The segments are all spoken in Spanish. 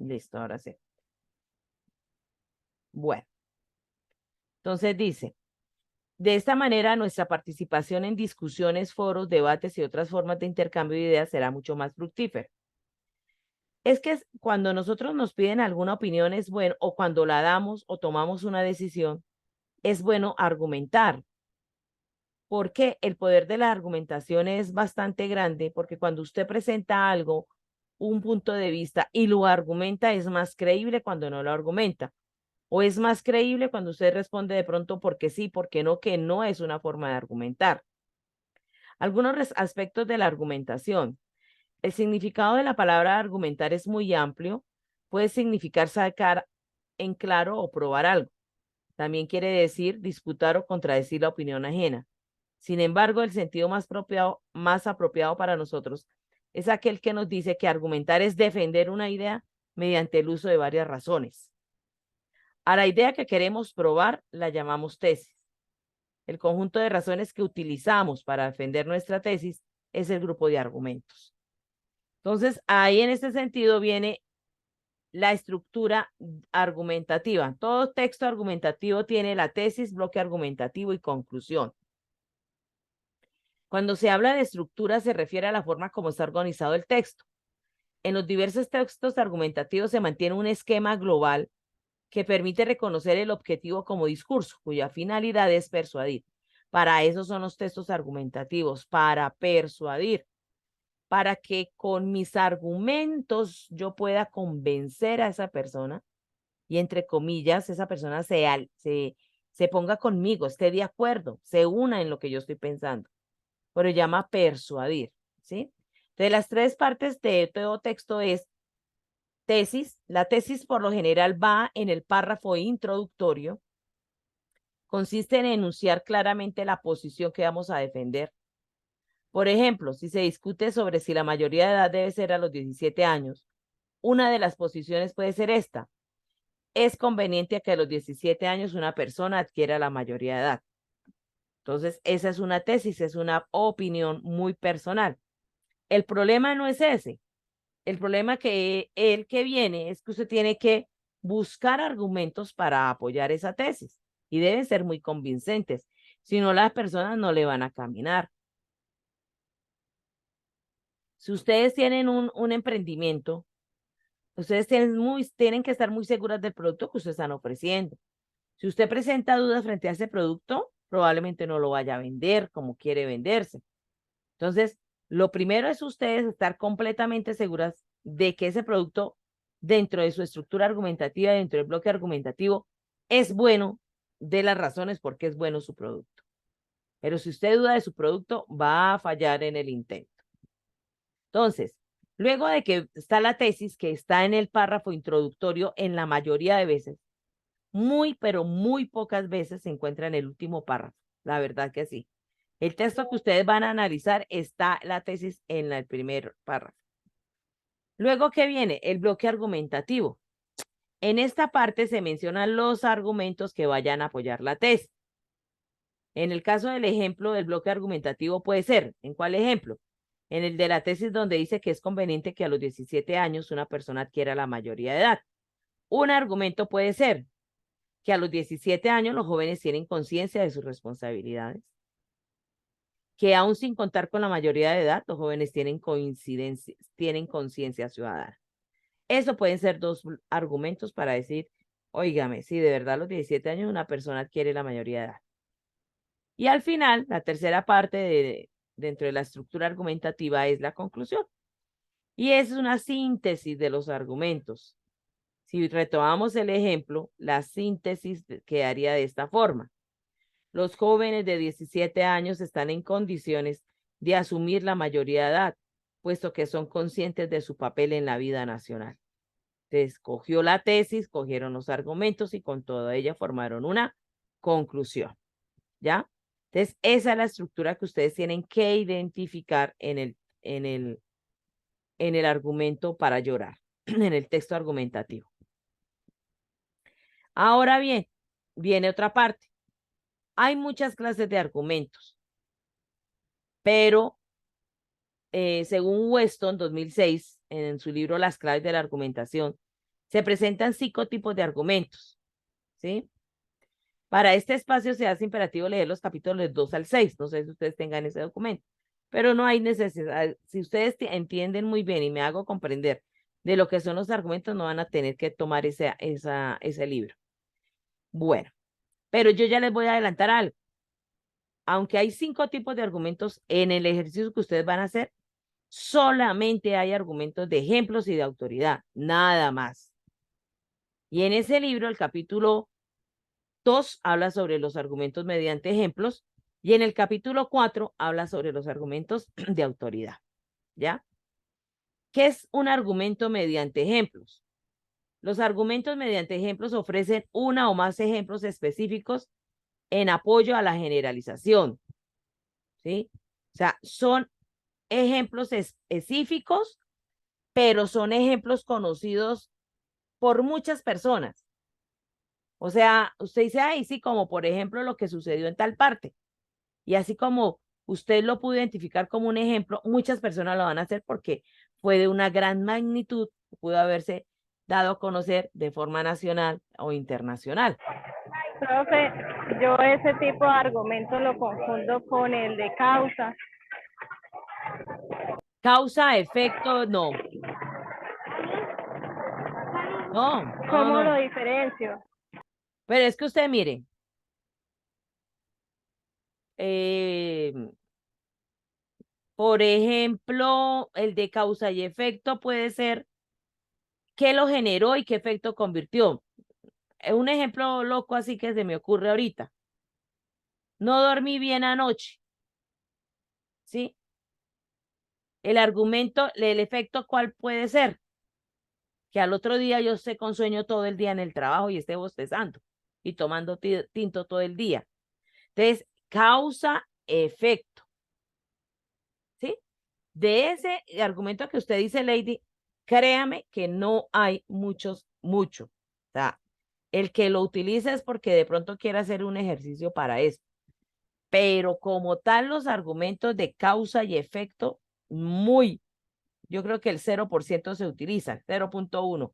Listo, ahora sí. Bueno, entonces dice, de esta manera nuestra participación en discusiones, foros, debates y otras formas de intercambio de ideas será mucho más fructífera. Es que cuando nosotros nos piden alguna opinión es bueno, o cuando la damos o tomamos una decisión, es bueno argumentar, porque el poder de la argumentación es bastante grande, porque cuando usted presenta algo, un punto de vista y lo argumenta, es más creíble cuando no lo argumenta. O es más creíble cuando usted responde de pronto porque sí, porque no, que no es una forma de argumentar. Algunos aspectos de la argumentación. El significado de la palabra argumentar es muy amplio. Puede significar sacar en claro o probar algo. También quiere decir disputar o contradecir la opinión ajena. Sin embargo, el sentido más apropiado para nosotros es aquel que nos dice que argumentar es defender una idea mediante el uso de varias razones. A la idea que queremos probar la llamamos tesis. El conjunto de razones que utilizamos para defender nuestra tesis es el grupo de argumentos. Entonces, ahí en este sentido viene la estructura argumentativa. Todo texto argumentativo tiene la tesis, bloque argumentativo y conclusión. Cuando se habla de estructura se refiere a la forma como está organizado el texto. En los diversos textos argumentativos se mantiene un esquema global que permite reconocer el objetivo como discurso, cuya finalidad es persuadir. Para eso son los textos argumentativos, para persuadir, para que con mis argumentos yo pueda convencer a esa persona y entre comillas esa persona se ponga conmigo, esté de acuerdo, se una en lo que yo estoy pensando. Pero llama persuadir, ¿sí? Entonces las tres partes de todo texto es tesis. La tesis por lo general va en el párrafo introductorio. Consiste en enunciar claramente la posición que vamos a defender. Por ejemplo, si se discute sobre si la mayoría de edad debe ser a los 17 años, una de las posiciones puede ser esta. Es conveniente que a los 17 años una persona adquiera la mayoría de edad. Entonces, esa es una tesis, es una opinión muy personal. El problema no es ese. El problema el que viene es que usted tiene que buscar argumentos para apoyar esa tesis y deben ser muy convincentes. Si no, las personas no le van a caminar. Si ustedes tienen un emprendimiento, ustedes tienen que estar muy seguras del producto que ustedes están ofreciendo. Si usted presenta dudas frente a ese producto, probablemente no lo vaya a vender como quiere venderse. Entonces, lo primero es ustedes estar completamente seguras de que ese producto, dentro de su estructura argumentativa, dentro del bloque argumentativo, es bueno, de las razones por qué es bueno su producto. Pero si usted duda de su producto, va a fallar en el intento. Entonces, luego de que está la tesis, que está en el párrafo introductorio, en la mayoría de veces, muy, pero muy pocas veces se encuentra en el último párrafo. La verdad que sí. El texto que ustedes van a analizar está la tesis en el primer párrafo. Luego, ¿qué viene? El bloque argumentativo. En esta parte se mencionan los argumentos que vayan a apoyar la tesis. En el caso del ejemplo del bloque argumentativo puede ser, ¿en cuál ejemplo? En el de la tesis donde dice que es conveniente que a los 17 años una persona adquiera la mayoría de edad. Un argumento puede ser que a los 17 años los jóvenes tienen conciencia de sus responsabilidades, que aún sin contar con la mayoría de edad, los jóvenes tienen conciencia ciudadana. Eso pueden ser dos argumentos para decir, óigame, si de verdad a los 17 años una persona adquiere la mayoría de edad. Y al final, la tercera parte dentro de la estructura argumentativa es la conclusión. Y es una síntesis de los argumentos. Si retomamos el ejemplo, la síntesis quedaría de esta forma. Los jóvenes de 17 años están en condiciones de asumir la mayoría de edad, puesto que son conscientes de su papel en la vida nacional. Entonces, cogió la tesis, cogieron los argumentos y con toda ella formaron una conclusión. ¿Ya? Entonces, esa es la estructura que ustedes tienen que identificar en el argumento para llorar, en el texto argumentativo. Ahora bien, viene otra parte. Hay muchas clases de argumentos, pero según Weston, 2006, en su libro Las claves de la argumentación, Se presentan 5 tipos de argumentos, ¿sí? Para este espacio se hace imperativo leer los capítulos 2 al 6. No sé si ustedes tengan ese documento, pero no hay necesidad. Si ustedes entienden muy bien y me hago comprender de lo que son los argumentos, no van a tener que tomar ese libro. Bueno, pero yo ya les voy a adelantar algo. Aunque hay 5 tipos de argumentos en el ejercicio que ustedes van a hacer, solamente hay argumentos de ejemplos y de autoridad, nada más. Y en ese libro, el capítulo 2 habla sobre los argumentos mediante ejemplos y en el capítulo 4 habla sobre los argumentos de autoridad. ¿Ya? ¿Qué es un argumento mediante ejemplos? Los argumentos mediante ejemplos ofrecen una o más ejemplos específicos en apoyo a la generalización. ¿Sí? O sea, son ejemplos específicos, pero son ejemplos conocidos por muchas personas. O sea, usted dice, ay, sí, como por ejemplo lo que sucedió en tal parte. Y así como usted lo pudo identificar como un ejemplo, muchas personas lo van a hacer porque fue de una gran magnitud, pudo haberse dado a conocer de forma nacional o internacional. Profe, yo ese tipo de argumento lo confundo con el de causa. Causa, efecto, no. No, no, no, ¿Cómo lo no. diferencio? Pero es que usted mire, eh, por ejemplo, el de causa y efecto puede ser qué lo generó y qué efecto convirtió. Es un ejemplo loco así que se me ocurre ahorita. No dormí bien anoche, ¿sí? El argumento, el efecto, ¿cuál puede ser? Que al otro día yo esté con sueño todo el día en el trabajo y esté bostezando y tomando tinto todo el día. Entonces, causa, efecto, ¿sí? De ese argumento que usted dice, Lady, créame que no hay mucho. O sea, el que lo utiliza es porque de pronto quiere hacer un ejercicio para eso. Pero como tal, los argumentos de causa y efecto, yo creo que el 0% se utiliza, 0.1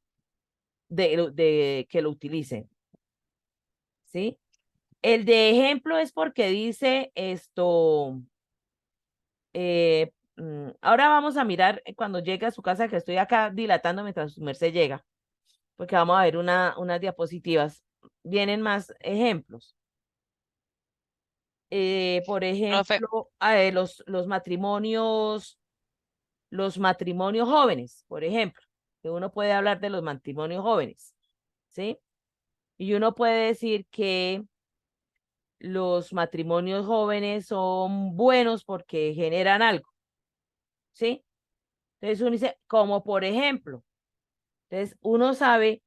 de que lo utilicen, ¿sí? El de ejemplo es porque dice esto, ahora vamos a mirar cuando llegue a su casa, que estoy acá dilatando mientras su merced llega, porque vamos a ver unas diapositivas. Vienen más ejemplos. Por Profe, ejemplo, los matrimonios jóvenes, por ejemplo, que uno puede hablar de los matrimonios jóvenes, ¿sí? Y uno puede decir que los matrimonios jóvenes son buenos porque generan algo, ¿sí? Entonces uno dice, como por ejemplo, entonces uno sabe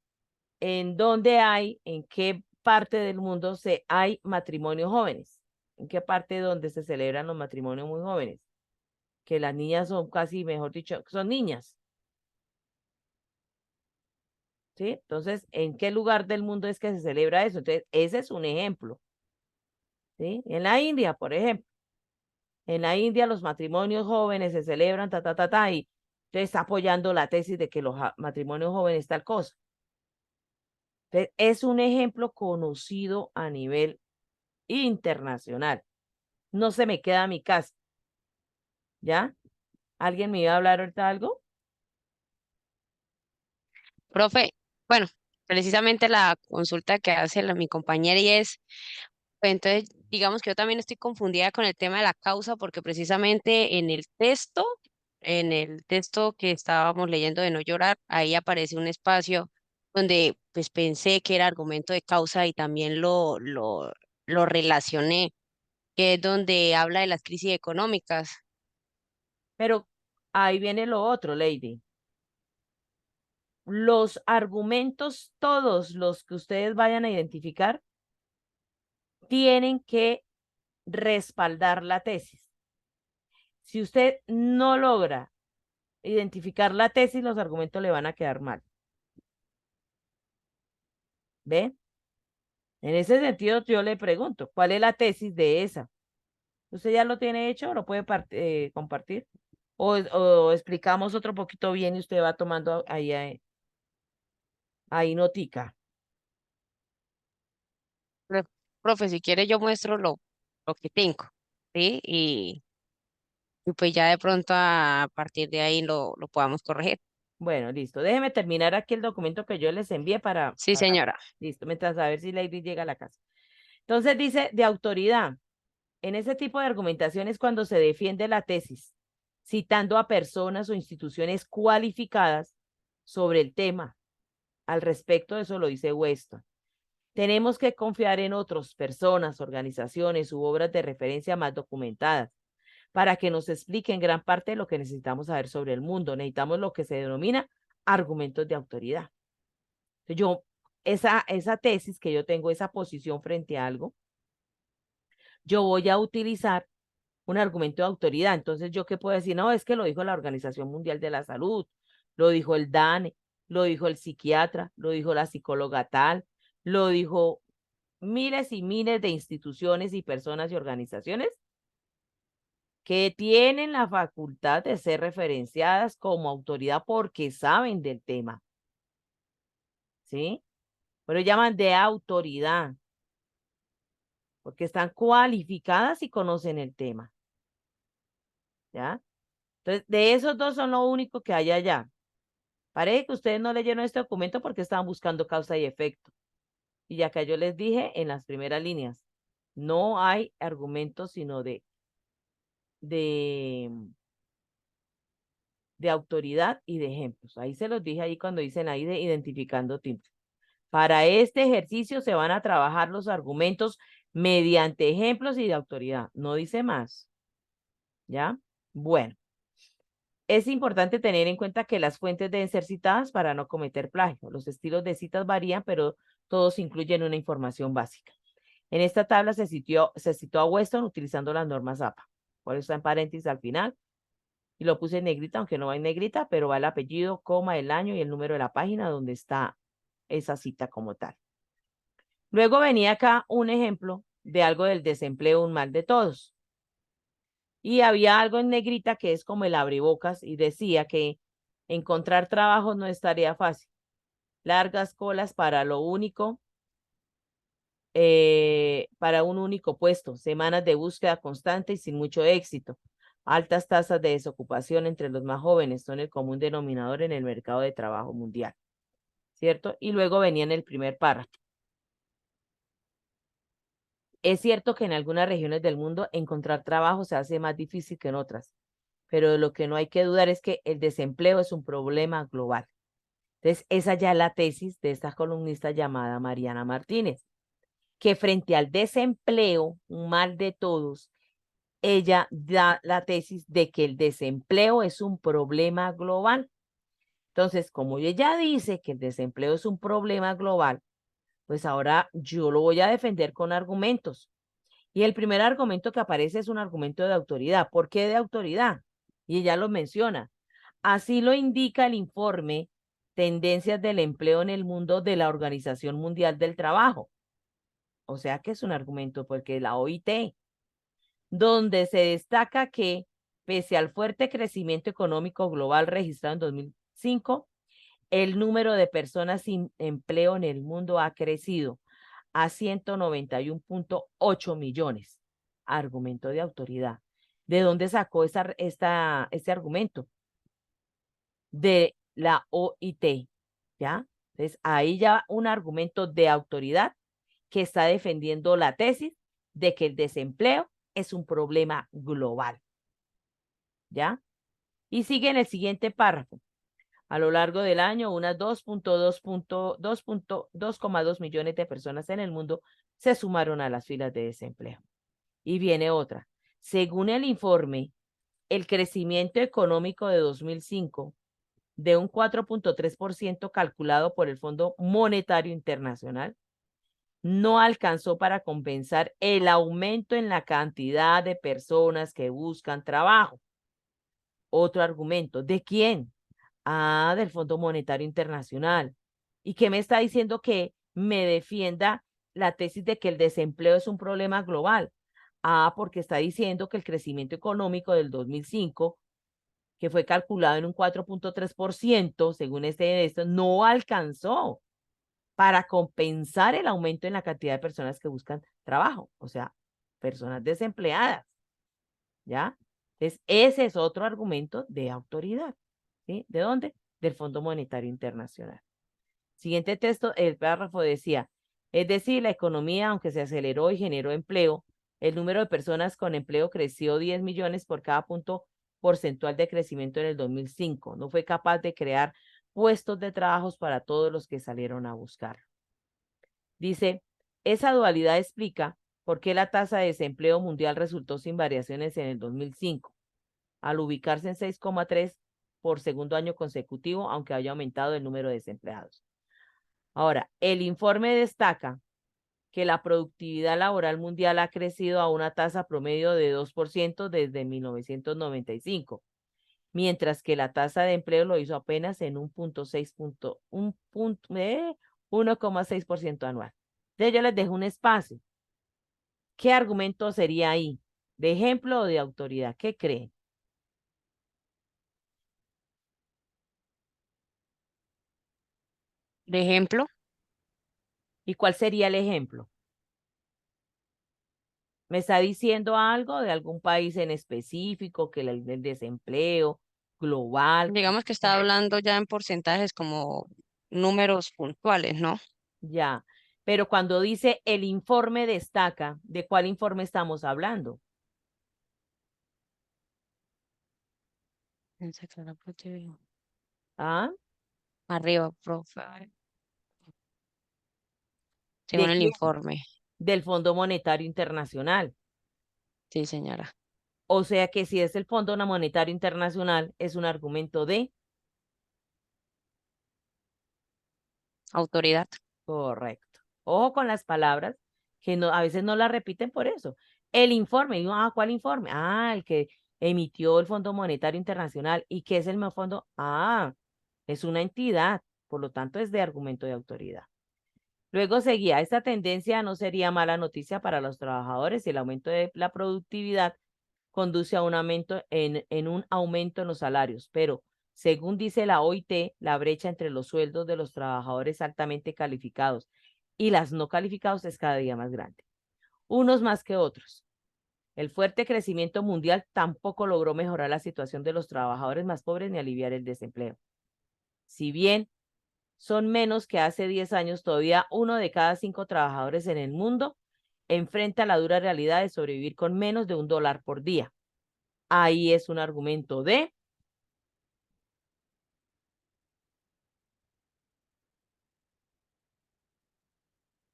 en dónde hay, en qué parte del mundo hay matrimonios jóvenes, en qué parte donde se celebran los matrimonios muy jóvenes, que las niñas son casi, mejor dicho, son niñas, ¿sí? Entonces, ¿en qué lugar del mundo es que se celebra eso? Entonces, ese es un ejemplo, ¿sí? En la India, por ejemplo. En la India los matrimonios jóvenes se celebran, y usted está apoyando la tesis de que los matrimonios jóvenes tal cosa. Entonces, es un ejemplo conocido a nivel internacional. No se me queda mi casa. ¿Ya? ¿Alguien me iba a hablar ahorita algo? profe, bueno, precisamente la consulta que hace mi compañera y es, pues entonces, digamos que yo también estoy confundida con el tema de la causa porque precisamente en el texto que estábamos leyendo de no llorar, ahí aparece un espacio donde pues pensé que era argumento de causa y también lo relacioné, que es donde habla de las crisis económicas. Pero ahí viene lo otro, Lady. Los argumentos, todos los que ustedes vayan a identificar, tienen que respaldar la tesis. Si usted no logra identificar la tesis, los argumentos le van a quedar mal. ¿Ve? En ese sentido, yo le pregunto, ¿cuál es la tesis de esa? ¿Usted ya lo tiene hecho? ¿Lo puede compartir? O explicamos otro poquito bien y usted va tomando ahí. Ahí notica. Pro- Profe, si quiere yo muestro lo que tengo, ¿sí? Y pues ya de pronto a partir de ahí lo podamos corregir. Bueno, listo. Déjeme terminar aquí el documento que yo les envié Sí, señora. listo, mientras a ver si Lady llega a la casa. Entonces dice, de autoridad. En ese tipo de argumentación es cuando se defiende la tesis, citando a personas o instituciones cualificadas sobre el tema. Al respecto, eso lo dice Weston. Tenemos que confiar en otras personas, organizaciones u obras de referencia más documentadas para que nos expliquen gran parte de lo que necesitamos saber sobre el mundo. Necesitamos lo que se denomina argumentos de autoridad. Yo, esa tesis que yo tengo, esa posición frente a algo, yo voy a utilizar un argumento de autoridad. Entonces, ¿yo qué puedo decir? No, es que lo dijo la Organización Mundial de la Salud, lo dijo el DANE, lo dijo el psiquiatra, lo dijo la psicóloga tal, lo dijo miles y miles de instituciones y personas y organizaciones que tienen la facultad de ser referenciadas como autoridad porque saben del tema, ¿sí? Pero llaman de autoridad, porque están cualificadas y conocen el tema, ¿ya? Entonces, de esos dos son lo único que hay allá. Parece que ustedes no leyeron este documento porque estaban buscando causa y efecto. Y ya que yo les dije en las primeras líneas, no hay argumentos sino de, de autoridad y de ejemplos. Ahí se los dije ahí cuando dicen ahí de identificando tiempos. Para este ejercicio se van a trabajar los argumentos mediante ejemplos y de autoridad. No dice más. ¿Ya? Bueno. Es importante tener en cuenta que las fuentes deben ser citadas para no cometer plagio. Los estilos de citas varían, pero todos incluyen una información básica. En esta tabla se citó a Weston utilizando las normas APA. Por eso está en paréntesis al final. Y lo puse en negrita, aunque no va en negrita, pero va el apellido, coma, el año y el número de la página donde está esa cita como tal. Luego venía acá un ejemplo de algo del desempleo, un mal de todos. Y había algo en negrita que es como el abrebocas y decía que encontrar trabajo no es tarea fácil. Largas colas para un único puesto, semanas de búsqueda constante y sin mucho éxito. Altas tasas de desocupación entre los más jóvenes son el común denominador en el mercado de trabajo mundial, ¿cierto? Y luego venía en el primer párrafo. Es cierto que en algunas regiones del mundo encontrar trabajo se hace más difícil que en otras, pero lo que no hay que dudar es que el desempleo es un problema global. Entonces, esa ya es la tesis de esta columnista llamada Mariana Martínez, que frente al desempleo, un mal de todos, ella da la tesis de que el desempleo es un problema global. Entonces, como ella dice que el desempleo es un problema global, pues ahora yo lo voy a defender con argumentos. Y el primer argumento que aparece es un argumento de autoridad. ¿Por qué de autoridad? Y ella lo menciona. Así lo indica el informe Tendencias del Empleo en el Mundo de la Organización Mundial del Trabajo. O sea que es un argumento porque la OIT, donde se destaca que pese al fuerte crecimiento económico global registrado en 2005, el número de personas sin empleo en el mundo ha crecido a 191.8 millones. Argumento de autoridad. ¿De dónde sacó este argumento? De la OIT, ¿ya? Entonces, ahí ya un argumento de autoridad que está defendiendo la tesis de que el desempleo es un problema global, ¿ya? Y sigue en el siguiente párrafo. A lo largo del año, unas 2.2 millones de personas en el mundo se sumaron a las filas de desempleo. Y viene otra. Según el informe, el crecimiento económico de 2005 de un 4.3% calculado por el Fondo Monetario Internacional no alcanzó para compensar el aumento en la cantidad de personas que buscan trabajo. Otro argumento. ¿De quién? Ah, del Fondo Monetario Internacional. ¿Y qué me está diciendo que me defienda la tesis de que el desempleo es un problema global? Ah, porque está diciendo que el crecimiento económico del 2005, que fue calculado en un 4.3%, según esto, no alcanzó para compensar el aumento en la cantidad de personas que buscan trabajo, o sea, personas desempleadas, ¿ya? Entonces, ese es otro argumento de autoridad, ¿sí? ¿De dónde? Del Fondo Monetario Internacional. Siguiente texto, el párrafo decía, es decir, la economía, aunque se aceleró y generó empleo, el número de personas con empleo creció 10 millones por cada punto porcentual de crecimiento en el 2005. No fue capaz de crear puestos de trabajos para todos los que salieron a buscar. Dice, esa dualidad explica por qué la tasa de desempleo mundial resultó sin variaciones en el 2005, al ubicarse en 6,3 por segundo año consecutivo, aunque haya aumentado el número de desempleados. Ahora, el informe destaca que la productividad laboral mundial ha crecido a una tasa promedio de 2% desde 1995, mientras que la tasa de empleo lo hizo apenas en 1,6% anual. Entonces yo les dejo un espacio. ¿Qué argumento sería ahí? ¿De ejemplo o de autoridad? ¿Qué creen? De ejemplo, ¿Y cuál sería el ejemplo? ¿Me está diciendo algo de algún país en específico, que el desempleo global? digamos que está hablando ya en porcentajes como números puntuales, ¿no? Ya, pero cuando dice el informe destaca, ¿de cuál informe estamos hablando? ¿Ah? Arriba, profe, ¿De según el quién? informe. Del Fondo Monetario Internacional. Sí, señora. O sea que si es el Fondo Monetario Internacional, es un argumento de Autoridad. correcto. Ojo con las palabras, que no, a veces no las repiten por eso. El informe, digo, ¿cuál informe? El que emitió el Fondo Monetario Internacional. ¿Y qué es el fondo? Es una entidad, por lo tanto es de argumento de autoridad. Luego seguía, esta tendencia no sería mala noticia para los trabajadores si el aumento de la productividad conduce a un aumento en un aumento en los salarios, pero según dice la OIT, la brecha entre los sueldos de los trabajadores altamente calificados y las no calificados es cada día más grande, unos más que otros. El fuerte crecimiento mundial tampoco logró mejorar la situación de los trabajadores más pobres ni aliviar el desempleo. Si bien son menos que hace 10 años, todavía 1 de cada 5 trabajadores en el mundo enfrenta la dura realidad de sobrevivir con menos de $1 por día. Ahí es un argumento de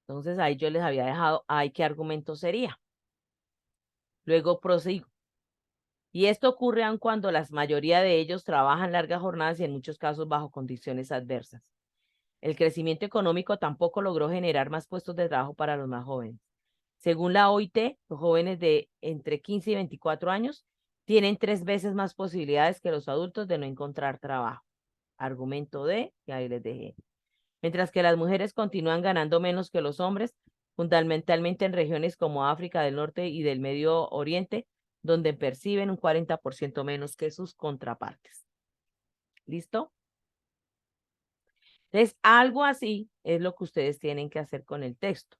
entonces ahí yo les había dejado, ¿qué argumento sería? Luego prosigo. Y esto ocurre aun cuando la mayoría de ellos trabajan largas jornadas y en muchos casos bajo condiciones adversas. El crecimiento económico tampoco logró generar más puestos de trabajo para los más jóvenes. Según la OIT, los jóvenes de entre 15 y 24 años tienen 3 veces más posibilidades que los adultos de no encontrar trabajo. Argumento de, y ahí les dejé. Mientras que las mujeres continúan ganando menos que los hombres, fundamentalmente en regiones como África del Norte y del Medio Oriente, donde perciben un 40% menos que sus contrapartes. ¿Listo? Entonces, algo así es lo que ustedes tienen que hacer con el texto.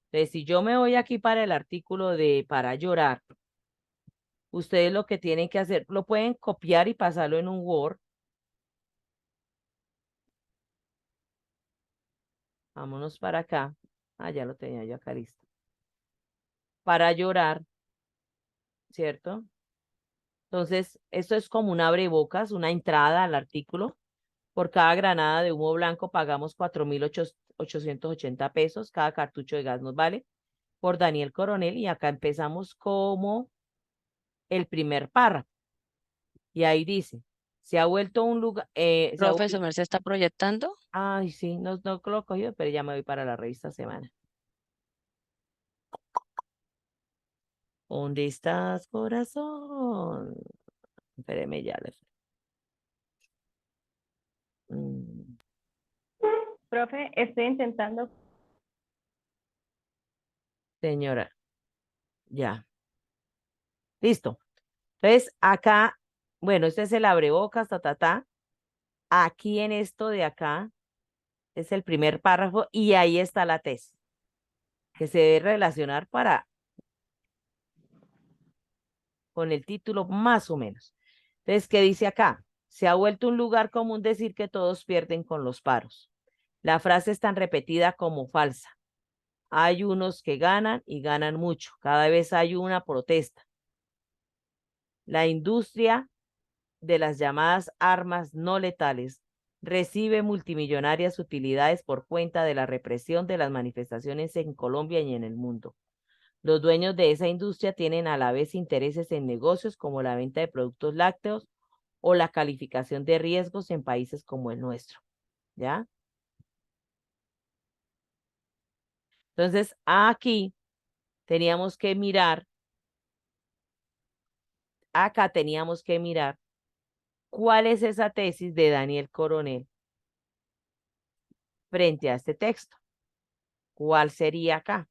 Entonces, si yo me voy aquí para el artículo de para llorar, ustedes lo que tienen que hacer, lo pueden copiar y pasarlo en un Word. Vámonos para acá. Ya lo tenía yo acá listo. Para llorar, ¿cierto? Entonces, esto es como un abrebocas, una entrada al artículo. Por cada granada de humo blanco pagamos 4.880 pesos. Cada cartucho de gas nos vale. Por Daniel Coronel. Y acá empezamos como el primer párrafo. Y ahí dice, se ha vuelto un lugar... Profesor, ¿me se está proyectando? Ay, sí, no lo he cogido, pero ya me voy para la revista Semana. ¿Dónde estás, corazón? Espéreme ya. Mm, Profe, estoy intentando. señora, ya. Listo. Entonces, acá, bueno, este es el abrebocas, ta. Aquí en esto de acá, Es el primer párrafo y ahí está la tesis, que se debe relacionar con el título más o menos. Entonces, ¿qué dice acá? Se ha vuelto un lugar común decir que todos pierden con los paros. La frase es tan repetida como falsa. Hay unos que ganan y ganan mucho. Cada vez hay una protesta. La industria de las llamadas armas no letales recibe multimillonarias utilidades por cuenta de la represión de las manifestaciones en Colombia y en el mundo. Los dueños de esa industria tienen a la vez intereses en negocios como la venta de productos lácteos o la calificación de riesgos en países como el nuestro. ¿Ya? Entonces, aquí teníamos que mirar, acá teníamos que mirar cuál es esa tesis de Daniel Coronel frente a este texto. ¿Cuál sería acá?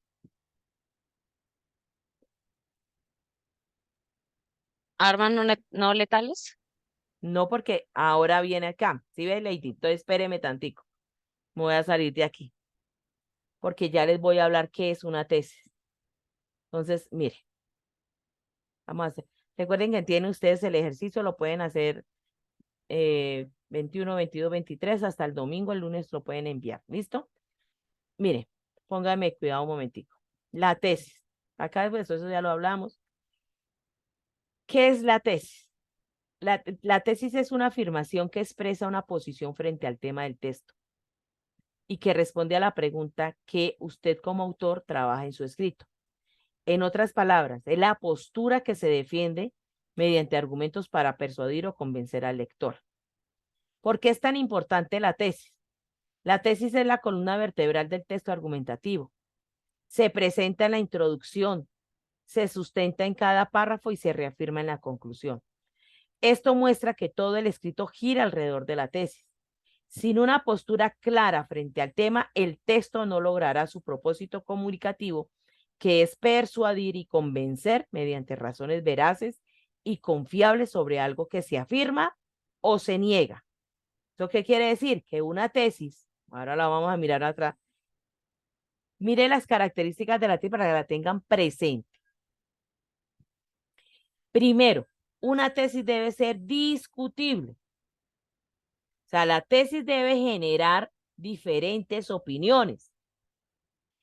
¿Armas no letales? No, porque ahora viene acá. ¿Sí ves, Lady? Entonces espéreme tantico. Me voy a salir de aquí. Porque ya les voy a hablar qué es una tesis. Entonces, mire, vamos a hacer. Recuerden que tienen ustedes el ejercicio, lo pueden hacer 21, 22, 23, hasta el domingo, el lunes lo pueden enviar. ¿Listo? Mire, póngame cuidado un momentico. La tesis. Acá, pues, eso ya lo hablamos. ¿Qué es la tesis? La tesis es una afirmación que expresa una posición frente al tema del texto y que responde a la pregunta que usted como autor trabaja en su escrito. En otras palabras, es la postura que se defiende mediante argumentos para persuadir o convencer al lector. ¿Por qué es tan importante la tesis? La tesis es la columna vertebral del texto argumentativo. Se presenta en la introducción, se sustenta en cada párrafo y se reafirma en la conclusión. Esto muestra que todo el escrito gira alrededor de la tesis. Sin una postura clara frente al tema, el texto no logrará su propósito comunicativo, que es persuadir y convencer mediante razones veraces y confiables sobre algo que se afirma o se niega. ¿Eso qué quiere decir? Que una tesis, ahora la vamos a mirar atrás, mire las características de la tesis para que la tengan presente. Primero, una tesis debe ser discutible. O sea, la tesis debe generar diferentes opiniones.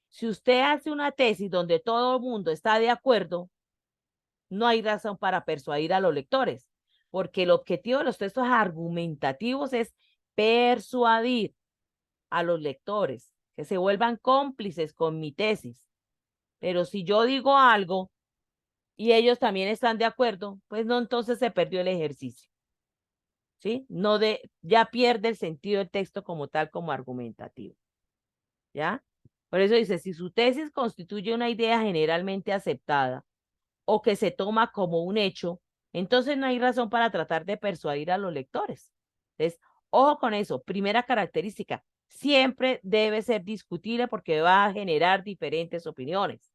Si usted hace una tesis donde todo el mundo está de acuerdo, no hay razón para persuadir a los lectores, porque el objetivo de los textos argumentativos es persuadir a los lectores, que se vuelvan cómplices con mi tesis. Pero si yo digo algo y ellos también están de acuerdo, pues no, entonces se perdió el ejercicio. ¿Sí? No ya pierde el sentido del texto como tal, como argumentativo. ¿Ya? Por eso dice, si su tesis constituye una idea generalmente aceptada o que se toma como un hecho, entonces no hay razón para tratar de persuadir a los lectores. Entonces, ojo con eso. Primera característica, siempre debe ser discutible porque va a generar diferentes opiniones.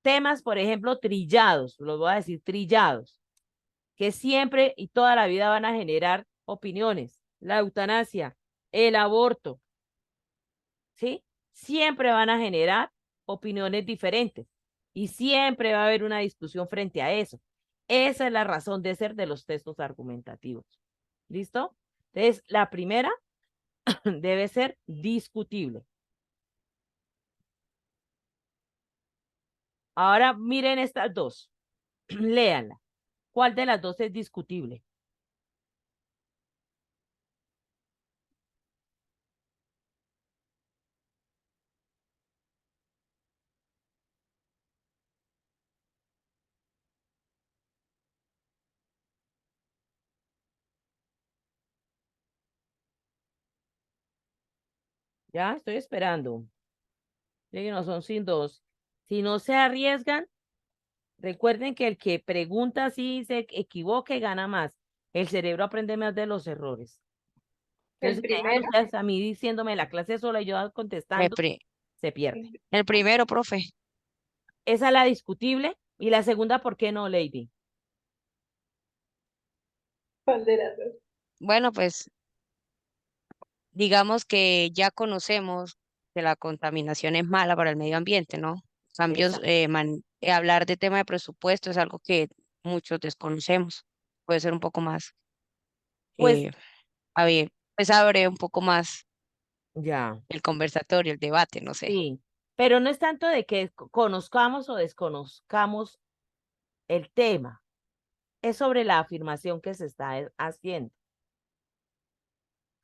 Temas, por ejemplo, trillados, los voy a decir trillados, que siempre y toda la vida van a generar opiniones. La eutanasia, el aborto, ¿sí? Siempre van a generar opiniones diferentes y siempre va a haber una discusión frente a eso. Esa es la razón de ser de los textos argumentativos. ¿Listo? Entonces, la primera debe ser discutible. Ahora miren estas dos. Léanla. ¿Cuál de las dos es discutible? Ya estoy esperando. No son sin dos. Si no se arriesgan, recuerden que el que pregunta si se equivoque gana más. El cerebro aprende más de los errores. Entonces, El si me dejan primero. ustedes a mí diciéndome la clase sola y yo El, contestando, pri- se pierde. el primero, profe. Esa es la discutible. Y la segunda, ¿por qué no, Lady? ¿Cuál de las dos? Bueno, pues digamos que ya conocemos que la contaminación es mala para el medio ambiente, ¿no? Cambios, Esa, hablar de tema de presupuesto es algo que muchos desconocemos. Puede ser un poco más, pues eh, a ver, pues abre un poco más ya, el conversatorio, el debate, no sé. sí, pero no es tanto de que conozcamos o desconozcamos el tema, es sobre la afirmación que se está haciendo.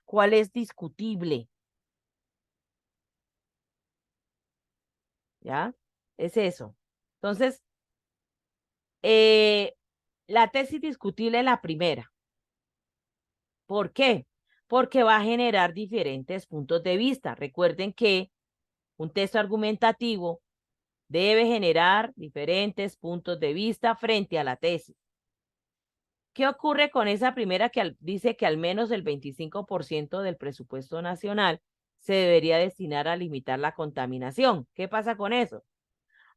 ¿Cuál es discutible? ¿Ya? Es eso. Entonces, eh, la tesis discutible es la primera. ¿Por qué? Porque va a generar diferentes puntos de vista. Recuerden que un texto argumentativo debe generar diferentes puntos de vista frente a la tesis. ¿Qué ocurre con esa primera que dice que al menos el 25% del presupuesto nacional se debería destinar a limitar la contaminación? ¿Qué pasa con eso?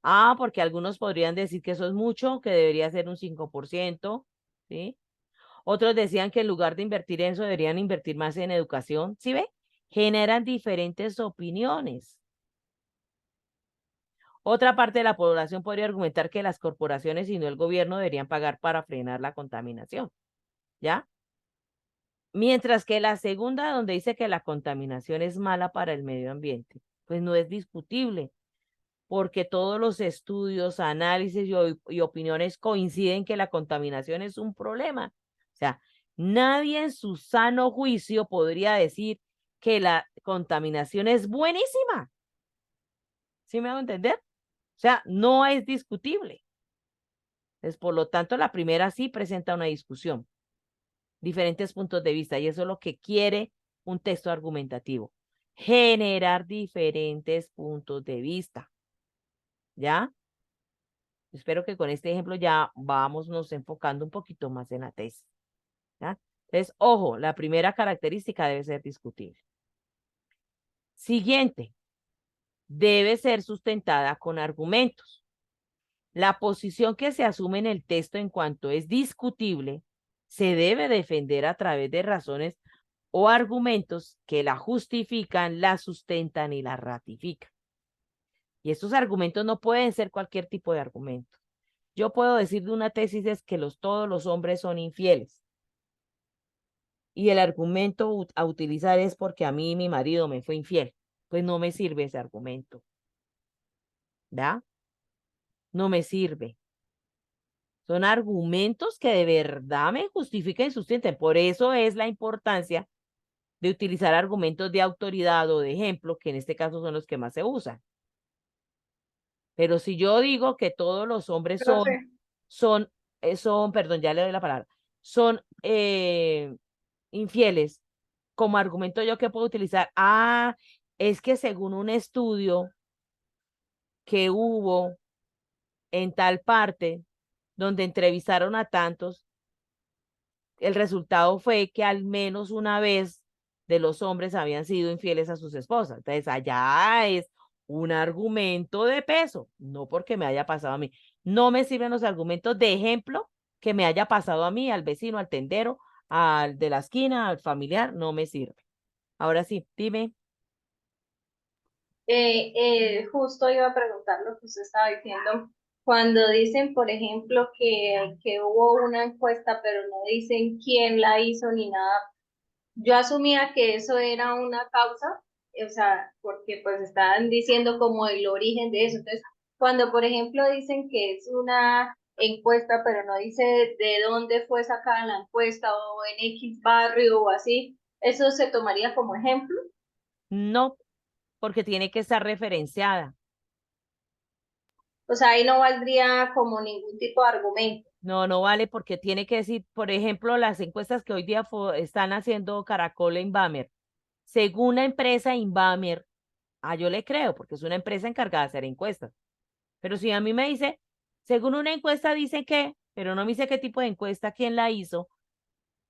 Ah, porque algunos podrían decir que eso es mucho, que debería ser un 5%, ¿sí? Otros decían que en lugar de invertir en eso, deberían invertir más en educación. ¿Sí ve? Generan diferentes opiniones. Otra parte de la población podría argumentar que las corporaciones y no el gobierno deberían pagar para frenar la contaminación. ¿Ya? Mientras que la segunda, donde dice que la contaminación es mala para el medio ambiente, pues no es discutible, porque todos los estudios, análisis y opiniones coinciden que la contaminación es un problema. O sea, nadie en su sano juicio podría decir que la contaminación es buenísima. ¿Sí me hago entender? O sea, no es discutible. Entonces, por lo tanto, la primera sí presenta una discusión, diferentes puntos de vista, y eso es lo que quiere un texto argumentativo, generar diferentes puntos de vista. ¿Ya? Espero que con este ejemplo ya vamos nos enfocando un poquito más en la tesis. ¿Ya? Entonces, ojo, la primera característica debe ser discutible. Siguiente, debe ser sustentada con argumentos. La posición que se asume en el texto en cuanto es discutible se debe defender a través de razones o argumentos que la justifican, la sustentan y la ratifican. Y estos argumentos no pueden ser cualquier tipo de argumento. Yo puedo decir de una tesis es que todos los hombres son infieles. Y el argumento a utilizar es porque a mí mi marido me fue infiel. Pues no me sirve ese argumento. ¿Ya? No me sirve. Son argumentos que de verdad me justifiquen y sustenten. Por eso es la importancia de utilizar argumentos de autoridad o de ejemplo, que en este caso son los que más se usan. Pero si yo digo que todos los hombres Profe, perdón, ya le doy la palabra, son infieles, como argumento yo que puedo utilizar, es que según un estudio que hubo en tal parte, donde entrevistaron a tantos, el resultado fue que al menos una vez de los hombres habían sido infieles a sus esposas. Entonces, allá es un argumento de peso, no porque me haya pasado a mí. No me sirven los argumentos de ejemplo que me haya pasado a mí, al vecino, al tendero, al de la esquina, al familiar, no me sirve. Ahora sí, dime. justo iba a preguntar lo que usted estaba diciendo. Cuando dicen, por ejemplo, que hubo una encuesta, pero no dicen quién la hizo ni nada, yo asumía que eso era una causa, o sea, porque pues estaban diciendo como el origen de eso. Entonces, cuando, por ejemplo, dicen que es una encuesta, pero no dice de dónde fue sacada la encuesta o en X barrio o así, ¿eso se tomaría como ejemplo? No, porque tiene que estar referenciada. O sea, ahí no valdría como ningún tipo de argumento. No, no vale porque tiene que decir, por ejemplo, las encuestas que hoy día están haciendo Caracol e Inbamer. Según la empresa Inbamer, yo le creo porque es una empresa encargada de hacer encuestas. Pero si a mí me dice, según una encuesta dice que, pero no me dice qué tipo de encuesta, quién la hizo,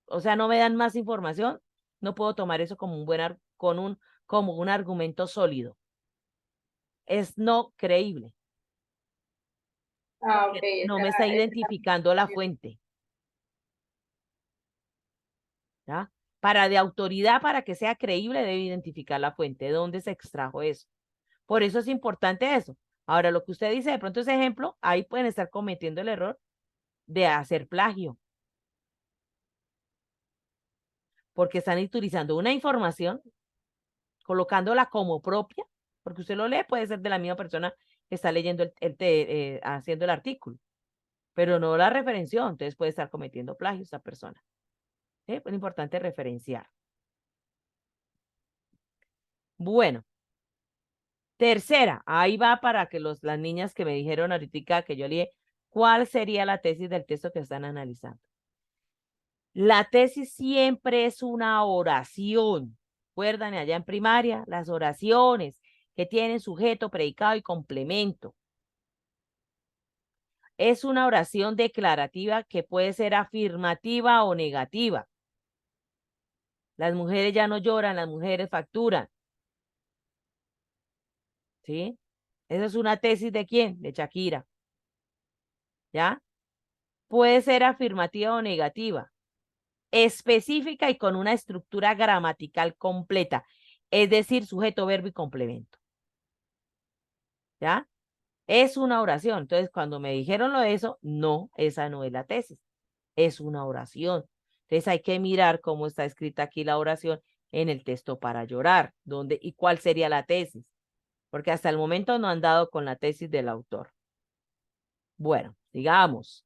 o sea, no me dan más información, no puedo tomar eso como un como un argumento sólido. Es no creíble, Ah, ok, porque no me está identificando la fuente. ¿Ya? Para de autoridad, para que sea creíble, debe identificar la fuente, de dónde se extrajo eso. Por eso es importante eso. Ahora, lo que usted dice, de pronto ese ejemplo, ahí pueden estar cometiendo el error de hacer plagio. Porque están utilizando una información, colocándola como propia, porque usted lo lee, puede ser de la misma persona que está leyendo, haciendo el artículo, pero no la referenció, entonces puede estar cometiendo plagio esta persona. Es importante referenciar. Bueno, tercera, ahí va para que las niñas que me dijeron ahorita que yo leí, ¿cuál sería la tesis del texto que están analizando? La tesis siempre es una oración. Recuerdan allá en primaria, las oraciones que tienen sujeto, predicado y complemento. Es una oración declarativa que puede ser afirmativa o negativa. Las mujeres ya no lloran, las mujeres facturan. ¿Sí? Esa es una tesis ¿de quién? De Shakira. ¿Ya? Puede ser afirmativa o negativa, específica y con una estructura gramatical completa, es decir, sujeto, verbo y complemento. ¿Ya? Es una oración. Entonces, cuando me dijeron lo de eso, no, esa no es la tesis, es una oración. Entonces, hay que mirar cómo está escrita aquí la oración en el texto para llorar, dónde y cuál sería la tesis, porque hasta el momento no han dado con la tesis del autor. Bueno, digamos.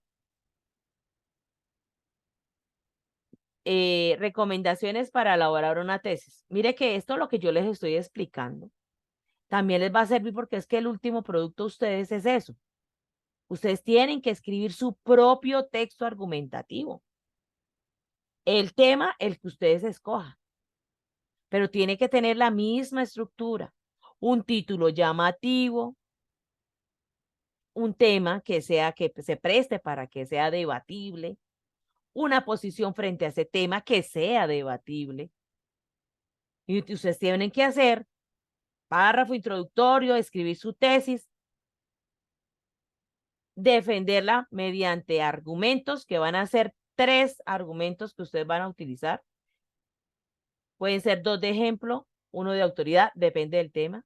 Recomendaciones para elaborar una tesis. Mire que esto, lo que yo les estoy explicando, también les va a servir porque es que el último producto de ustedes es eso. Ustedes tienen que escribir su propio texto argumentativo. El tema, el que ustedes escojan, pero tiene que tener la misma estructura. Un título llamativo, un tema que se preste para que sea debatible, una posición frente a ese tema que sea debatible. Y ustedes tienen que hacer párrafo introductorio, escribir su tesis, defenderla mediante argumentos que van a ser 3 argumentos que ustedes van a utilizar. Pueden ser 2 de ejemplo, 1 de autoridad, depende del tema,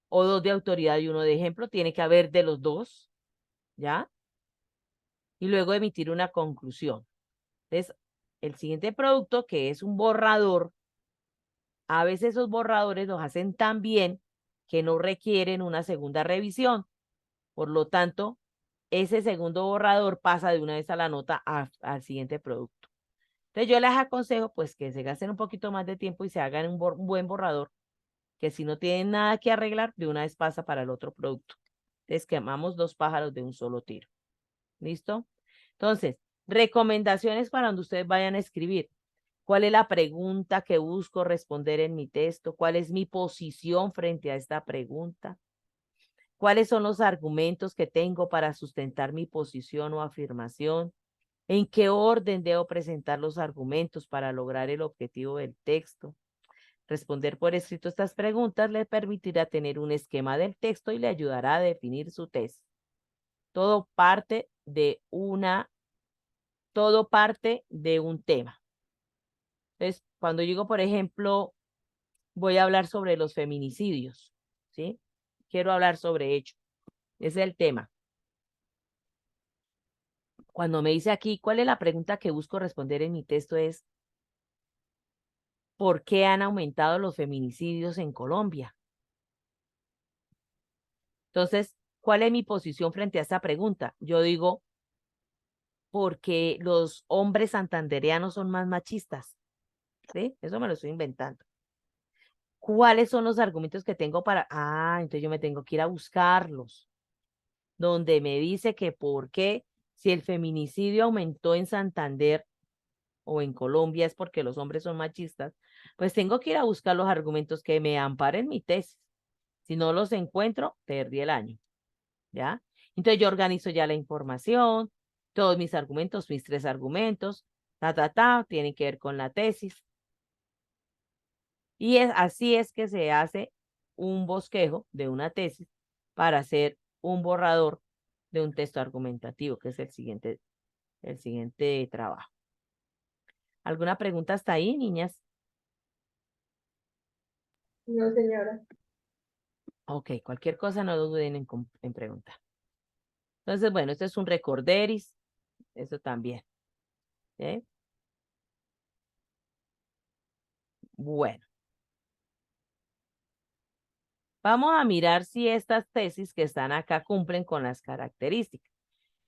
o 2 de autoridad y 1 de ejemplo, tiene que haber de los 2, ¿ya? Y luego emitir una conclusión. Entonces, el siguiente producto, que es un borrador, a veces esos borradores los hacen tan bien que no requieren una segunda revisión. Por lo tanto, ese segundo borrador pasa de una vez a la nota al siguiente producto. Entonces yo les aconsejo pues que se gasten un poquito más de tiempo y se hagan un buen borrador, que si no tienen nada que arreglar, de una vez pasa para el otro producto. Entonces quemamos 2 pájaros de un solo tiro. ¿Listo? Entonces, recomendaciones para donde ustedes vayan a escribir. ¿Cuál es la pregunta que busco responder en mi texto? ¿Cuál es mi posición frente a esta pregunta? ¿Cuáles son los argumentos que tengo para sustentar mi posición o afirmación? ¿En qué orden debo presentar los argumentos para lograr el objetivo del texto? Responder por escrito estas preguntas le permitirá tener un esquema del texto y le ayudará a definir su tesis. Todo parte de un tema. Entonces, cuando digo, por ejemplo, voy a hablar sobre los feminicidios, ¿sí? Quiero hablar sobre ello. Ese es el tema. Cuando me dice aquí, ¿cuál es la pregunta que busco responder en mi texto? Es, ¿por qué han aumentado los feminicidios en Colombia? Entonces, ¿cuál es mi posición frente a esta pregunta? Yo digo, porque los hombres santandereanos son más machistas. ¿Sí? Eso me lo estoy inventando. ¿Cuáles son los argumentos que tengo para...? Ah, entonces yo me tengo que ir a buscarlos. Donde me dice que por qué, si el feminicidio aumentó en Santander o en Colombia es porque los hombres son machistas, pues tengo que ir a buscar los argumentos que me amparen mi tesis. Si no los encuentro, perdí el año. ¿Ya? Entonces yo organizo ya la información, todos mis argumentos, mis 3 argumentos, tienen que ver con la tesis. Y así es que se hace un bosquejo de una tesis para hacer un borrador de un texto argumentativo, que es el siguiente trabajo. ¿Alguna pregunta hasta ahí, niñas? No, señora. Ok, cualquier cosa no duden en preguntar. Entonces, bueno, esto es un recorderis, eso también. ¿Eh? Bueno, vamos a mirar si estas tesis que están acá cumplen con las características.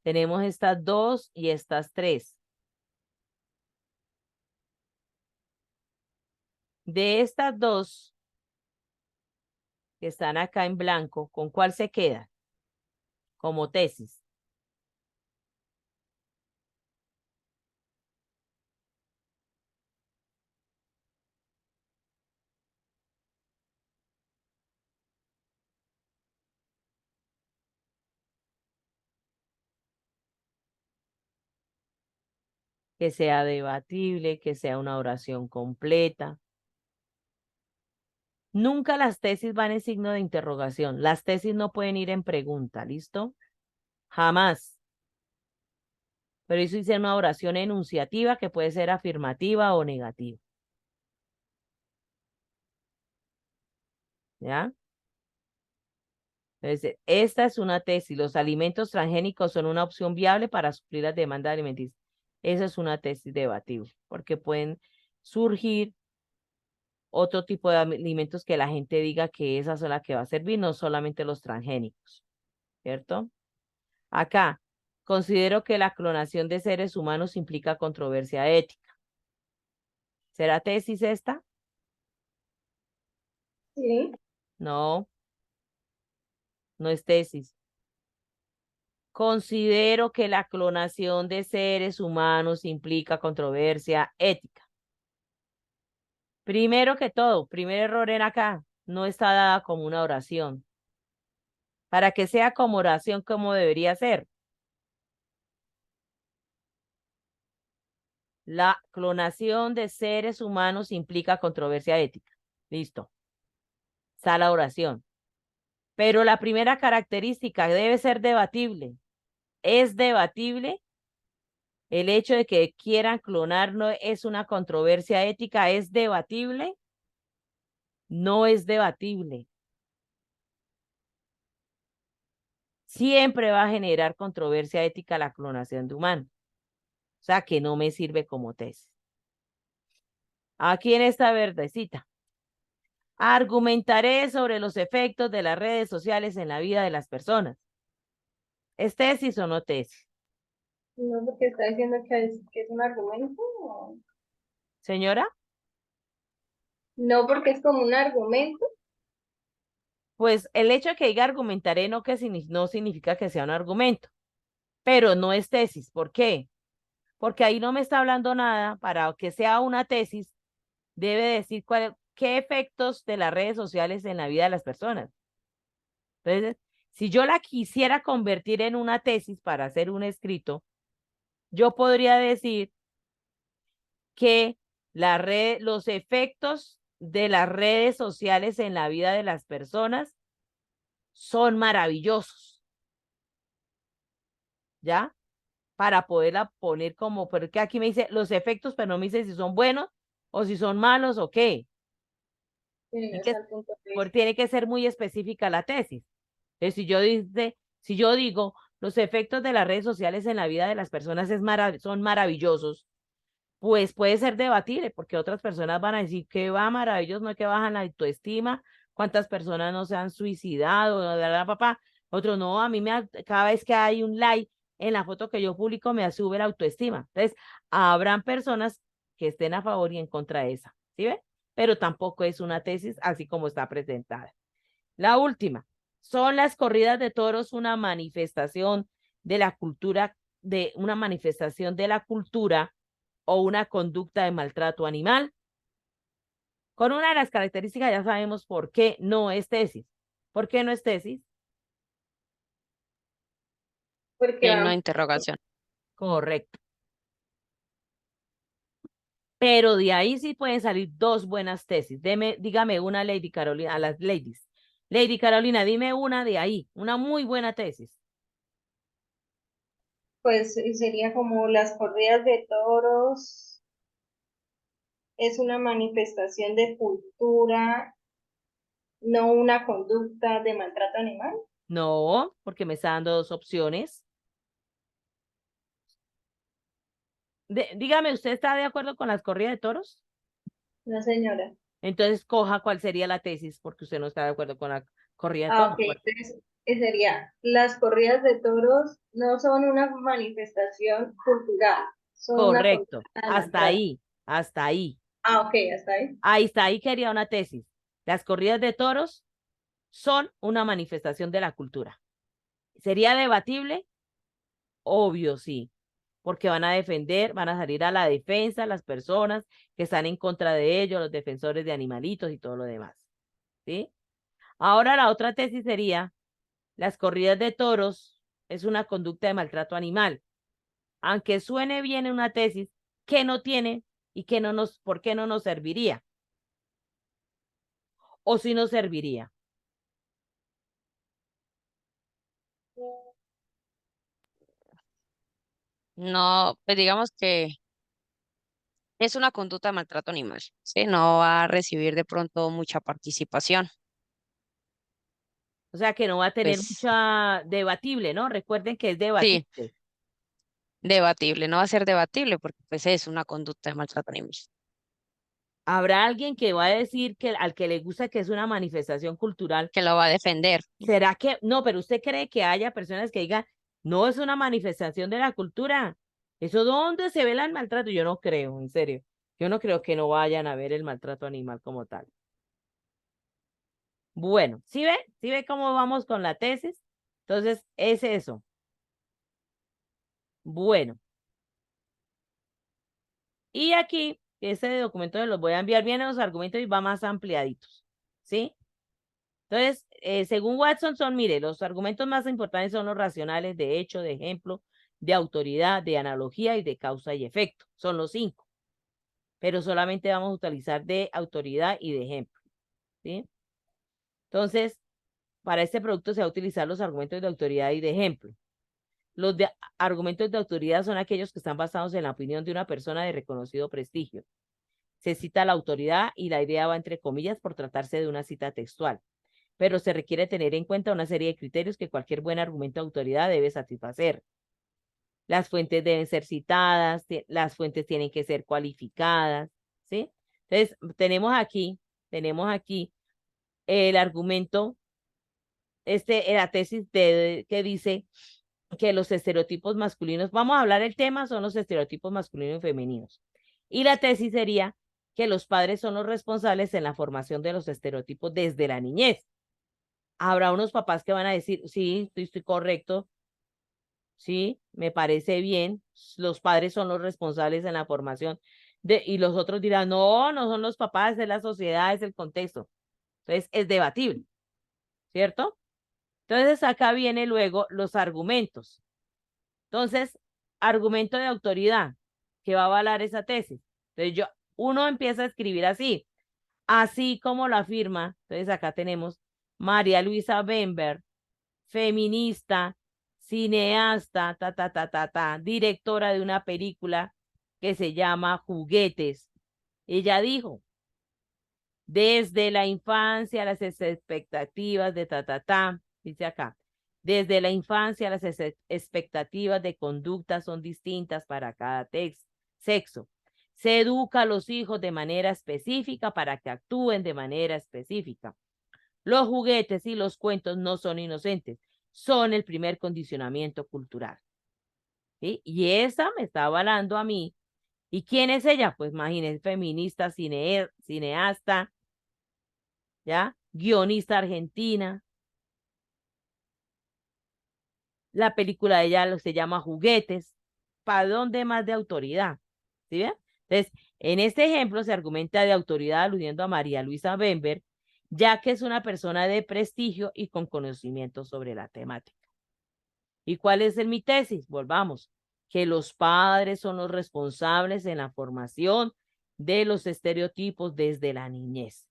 Tenemos estas dos y estas tres. De estas dos que están acá en blanco, ¿con cuál se queda como tesis? Que sea debatible, que sea una oración completa. Nunca las tesis van en signo de interrogación. Las tesis no pueden ir en pregunta, ¿listo? Jamás. Pero eso dice una oración enunciativa que puede ser afirmativa o negativa. ¿Ya? Entonces, esta es una tesis. Los alimentos transgénicos son una opción viable para suplir las demandas alimenticias. Esa es una tesis debatible, porque pueden surgir otro tipo de alimentos que la gente diga que esa es la que va a servir, no solamente los transgénicos, ¿cierto? Acá, considero que la clonación de seres humanos implica controversia ética. ¿Será tesis esta? Sí. No, no es tesis. Considero que la clonación de seres humanos implica controversia ética. Primero que todo, primer error en acá, no está dada como una oración. Para que sea como oración, como debería ser. La clonación de seres humanos implica controversia ética. Listo. Está la oración. Pero la primera característica debe ser debatible. ¿Es debatible? El hecho de que quieran clonar no es una controversia ética. ¿Es debatible? No es debatible. Siempre va a generar controversia ética la clonación de humanos. O sea que no me sirve como tesis. Aquí en esta verdecita. Argumentaré sobre los efectos de las redes sociales en la vida de las personas. ¿Es tesis o no tesis? No, porque está diciendo que es un argumento. Señora, No, porque es como un argumento. pues el hecho de que diga argumentaré no, no significa que sea un argumento, pero no es tesis. ¿Por qué? Porque ahí no me está hablando nada. Para que sea una tesis, debe decir qué efectos de las redes sociales en la vida de las personas. Entonces, si yo la quisiera convertir en una tesis para hacer un escrito, yo podría decir que los efectos de las redes sociales en la vida de las personas son maravillosos, ¿ya? Para poderla poner como, porque aquí me dice los efectos, pero no me dice si son buenos o si son malos o qué. Sí, no Y está el punto de vista. tiene que ser muy específica la tesis. Entonces, si yo digo, los efectos de las redes sociales en la vida de las personas son maravillosos, pues puede ser debatible, porque otras personas van a decir que va maravilloso, no es que bajan la autoestima, cuántas personas no se han suicidado, papá. Otro no, cada vez que hay un like en la foto que yo publico me sube la autoestima. Entonces, habrán personas que estén a favor y en contra de esa, ¿sí ve? Pero tampoco es una tesis así como está presentada. La última, ¿son las corridas de toros una manifestación de la cultura, o una conducta de maltrato animal? Con una de las características ya sabemos por qué no es tesis. ¿Por qué no es tesis? Porque No van. interrogación. Correcto. Pero de ahí sí pueden salir dos buenas tesis. Dígame una, Lady Carolina, a las ladies. Lady Carolina, dime una de ahí, una muy buena tesis. Pues sería como las corridas de toros. es una manifestación de cultura, no una conducta de maltrato animal. No, porque me está dando dos opciones. Dígame, ¿usted está de acuerdo con las corridas de toros? No, señora. Entonces coja cuál sería la tesis, porque usted no está de acuerdo con la corrida de Ah, toros. ok, entonces sería, las corridas de toros no son una manifestación cultural, son una Correcto, conducta de hasta maltrato. ahí, hasta ahí. Ah, ok, hasta ahí. Ahí está, ahí quería una tesis. Las corridas de toros son una manifestación de la cultura. ¿Sería debatible? Obvio, sí, porque van a defender, van a salir a la defensa las personas que están en contra de ellos, los defensores de animalitos y todo lo demás. ¿Sí? Ahora la otra tesis sería, las corridas de toros es una conducta de maltrato animal. Aunque suene bien en una tesis, ¿qué no tiene y qué no nos, por qué no nos serviría? O si nos serviría. No, pues digamos que es una conducta de maltrato animal, ¿sí? No va a recibir de pronto mucha participación. O sea que no va a tener Pues mucha debatible, ¿no? Recuerden que es sí, debatible. debatible, no va a ser debatible porque pues es una conducta de maltrato animal. Habrá alguien que va a decir que al que le gusta que es una manifestación cultural. Que lo va a defender. ¿Será que no? Pero usted cree que haya personas que digan, no es una manifestación de la cultura. ¿Eso dónde se ve el maltrato? Yo no creo, en serio. Yo no creo que no vayan a ver el maltrato animal como tal. Bueno, ¿sí ve? ¿Sí ve cómo vamos con la tesis? Entonces, es eso. Bueno, y aquí, este documento se los voy a enviar bien a los argumentos y va más ampliaditos. ¿Sí? Entonces, según Watson son, mire, los argumentos más importantes son los racionales de hecho, de ejemplo, de autoridad, de analogía y de causa y efecto. Son los 5, pero solamente vamos a utilizar de autoridad y de ejemplo. ¿Sí? Entonces, para este producto se va a utilizar los argumentos de autoridad y de ejemplo. Los argumentos de autoridad son aquellos que están basados en la opinión de una persona de reconocido prestigio. Se cita la autoridad y la idea va entre comillas por tratarse de una cita textual, pero se requiere tener en cuenta una serie de criterios que cualquier buen argumento de autoridad debe satisfacer. Las fuentes deben ser citadas, las fuentes tienen que ser cualificadas, ¿sí? Entonces, tenemos aquí el argumento, la tesis que dice que los estereotipos masculinos, vamos a hablar el tema, son los estereotipos masculinos y femeninos. Y la tesis sería que los padres son los responsables en la formación de los estereotipos desde la niñez. Habrá unos papás que van a decir, sí, estoy correcto, sí, me parece bien, los padres son los responsables en la formación, y los otros dirán, no, no son los papás, es la sociedad, es el contexto. Entonces, es debatible, ¿cierto? Entonces, acá viene luego los argumentos. Entonces, argumento de autoridad que va a avalar esa tesis. Entonces, uno empieza a escribir así como lo afirma. Entonces, acá tenemos María Luisa Bember, feminista, cineasta, directora de una película que se llama Juguetes. Ella dijo, desde la infancia las expectativas de dice acá, desde la infancia las expectativas de conducta son distintas para cada sexo. Se educa a los hijos de manera específica para que actúen de manera específica. Los juguetes y los cuentos no son inocentes, son el primer condicionamiento cultural. ¿Sí? Y esa me está avalando a mí. ¿Y quién es ella? Pues imagínense, feminista, cineasta, ¿ya? Guionista argentina. La película de ella se llama Juguetes. ¿Para dónde más de autoridad? ¿Sí ven? Entonces, en este ejemplo se argumenta de autoridad aludiendo a María Luisa Bember, ya que es una persona de prestigio y con conocimiento sobre la temática. ¿Y cuál es mi tesis? Volvamos, que los padres son los responsables en la formación de los estereotipos desde la niñez.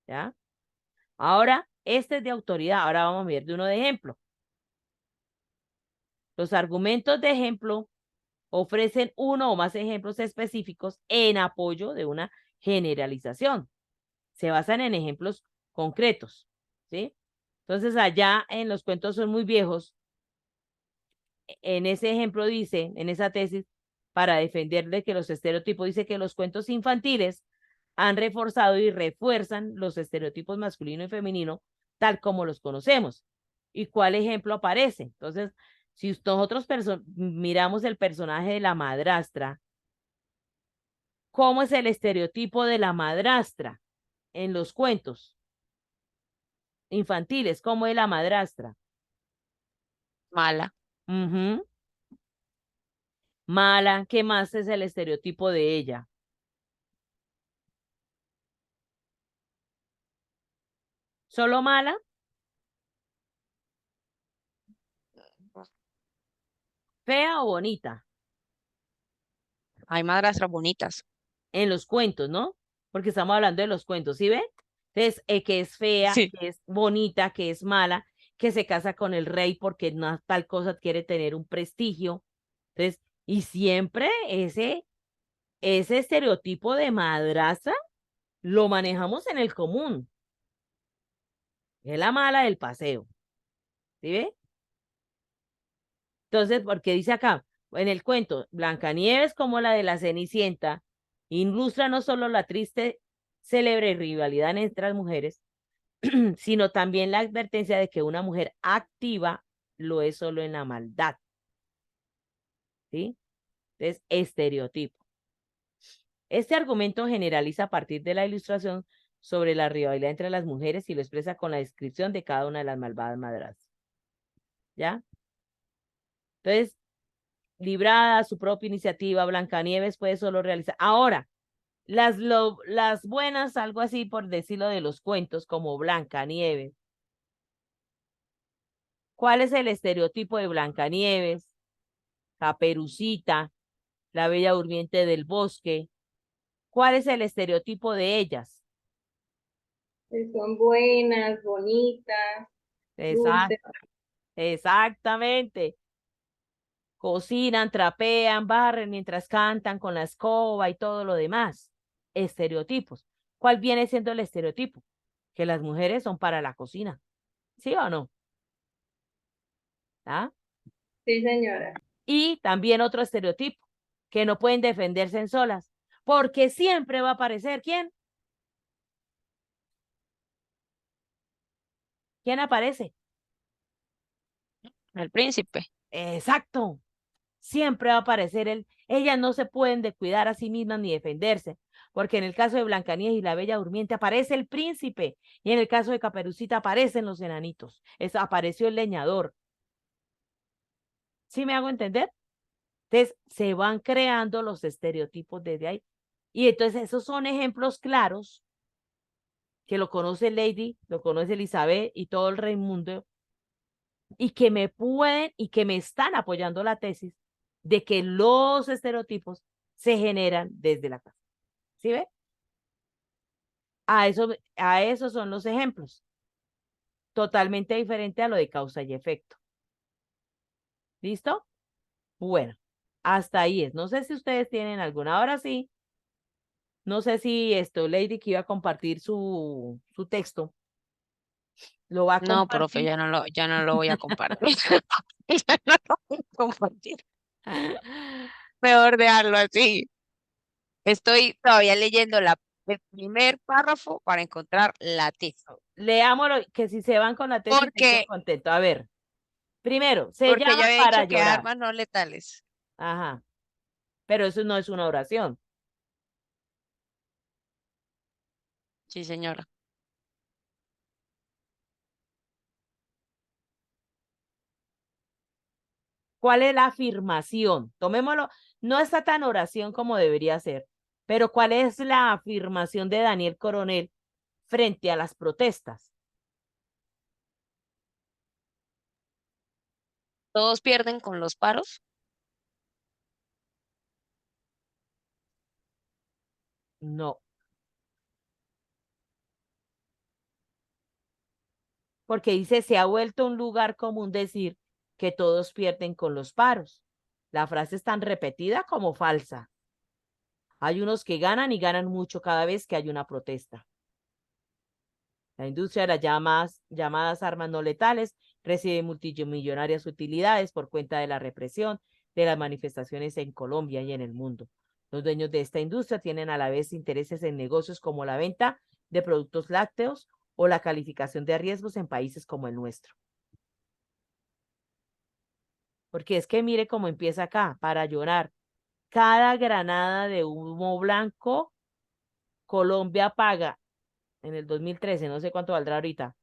¿Ya? Ahora, este es de autoridad. Ahora vamos a ver de uno de ejemplo. Los argumentos de ejemplo ofrecen uno o más ejemplos específicos en apoyo de una generalización. Se basan en ejemplos concretos, ¿sí? Entonces, allá en los cuentos son muy viejos. En ese ejemplo dice, en esa tesis, para defenderle que los estereotipos, dice que los cuentos infantiles han reforzado y refuerzan los estereotipos masculino y femenino tal como los conocemos. ¿Y cuál ejemplo aparece? Entonces, si nosotros miramos el personaje de la madrastra, ¿cómo es el estereotipo de la madrastra en los cuentos infantiles? ¿Cómo es la madrastra? Mala. Ujú. Mala. ¿Qué más es el estereotipo de ella? ¿Solo mala? ¿Fea o bonita? Hay madrastras bonitas. En los cuentos, ¿no? Porque estamos hablando de los cuentos, ¿sí ve? Entonces, que es fea, Sí. que es bonita, que es mala, que se casa con el rey porque no tal cosa quiere tener un prestigio. Entonces, y siempre ese estereotipo de madrastra lo manejamos en el común. Es la mala del paseo, ¿sí ve? Entonces, porque dice acá, en el cuento, Blancanieves como la de la Cenicienta, ilustra no solo la triste, célebre rivalidad entre las mujeres, sino también la advertencia de que una mujer activa lo es solo en la maldad. ¿Sí? Entonces, estereotipo. Este argumento generaliza a partir de la ilustración sobre la rivalidad entre las mujeres y lo expresa con la descripción de cada una de las malvadas madrastras. ¿Ya? Entonces, librada a su propia iniciativa, Blancanieves puede solo realizar. Ahora, las buenas, algo así por decirlo de los cuentos, como Blancanieves. ¿Cuál es el estereotipo de Blancanieves? Caperucita, la bella durmiente del bosque. ¿Cuál es el estereotipo de ellas? Que son buenas, bonitas, dulces. Exactamente. Cocinan, trapean, barren mientras cantan con la escoba y todo lo demás. Estereotipos. ¿Cuál viene siendo el estereotipo? Que las mujeres son para la cocina. ¿Sí o no? ¿Ah? Sí, señora. Y también otro estereotipo, que no pueden defenderse en solas, porque siempre va a aparecer, ¿quién? ¿Quién aparece? El príncipe. Exacto. Siempre va a aparecer él. Ellas no se pueden descuidar a sí mismas ni defenderse, porque en el caso de Blancanieves y la Bella Durmiente aparece el príncipe, y en el caso de Caperucita aparecen los enanitos. Apareció el leñador. ¿Sí me hago entender? Entonces, se van creando los estereotipos desde ahí. Y entonces esos son ejemplos claros que lo conoce Lady, lo conoce Elizabeth y todo el Raimundo, y que me pueden y que me están apoyando la tesis de que los estereotipos se generan desde la casa. ¿Sí ve? A eso son los ejemplos. Totalmente diferente a lo de causa y efecto. ¿Listo? Bueno, hasta ahí es. No sé si ustedes tienen alguna. Ahora sí, no sé si esto, Lady, que iba a compartir su texto, lo va a No, profe, compartir. ya no lo voy a compartir. Ya no lo voy a compartir. Peor dejarlo así. Estoy todavía leyendo el primer párrafo para encontrar la tesis. Leámoslo, que si se van con la tesis me quedo Porque, contento. A ver, primero, se porque llama ya había para dicho que llorar. armas no letales. Ajá, pero eso no es una oración. Sí, señora. ¿Cuál es la afirmación? Tomémoslo, no está tan oración como debería ser, pero ¿cuál es la afirmación de Daniel Coronel frente a las protestas? Todos pierden con los paros. No, porque dice, se ha vuelto un lugar común decir que todos pierden con los paros. La frase es tan repetida como falsa. Hay unos que ganan y ganan mucho cada vez que hay una protesta. La industria de las llamadas armas no letales recibe multimillonarias utilidades por cuenta de la represión de las manifestaciones en Colombia y en el mundo. Los dueños de esta industria tienen a la vez intereses en negocios como la venta de productos lácteos o la calificación de riesgos en países como el nuestro. Porque es que mire cómo empieza acá, para llorar. Cada granada de humo blanco, Colombia paga en el 2013, no sé cuánto valdrá ahorita,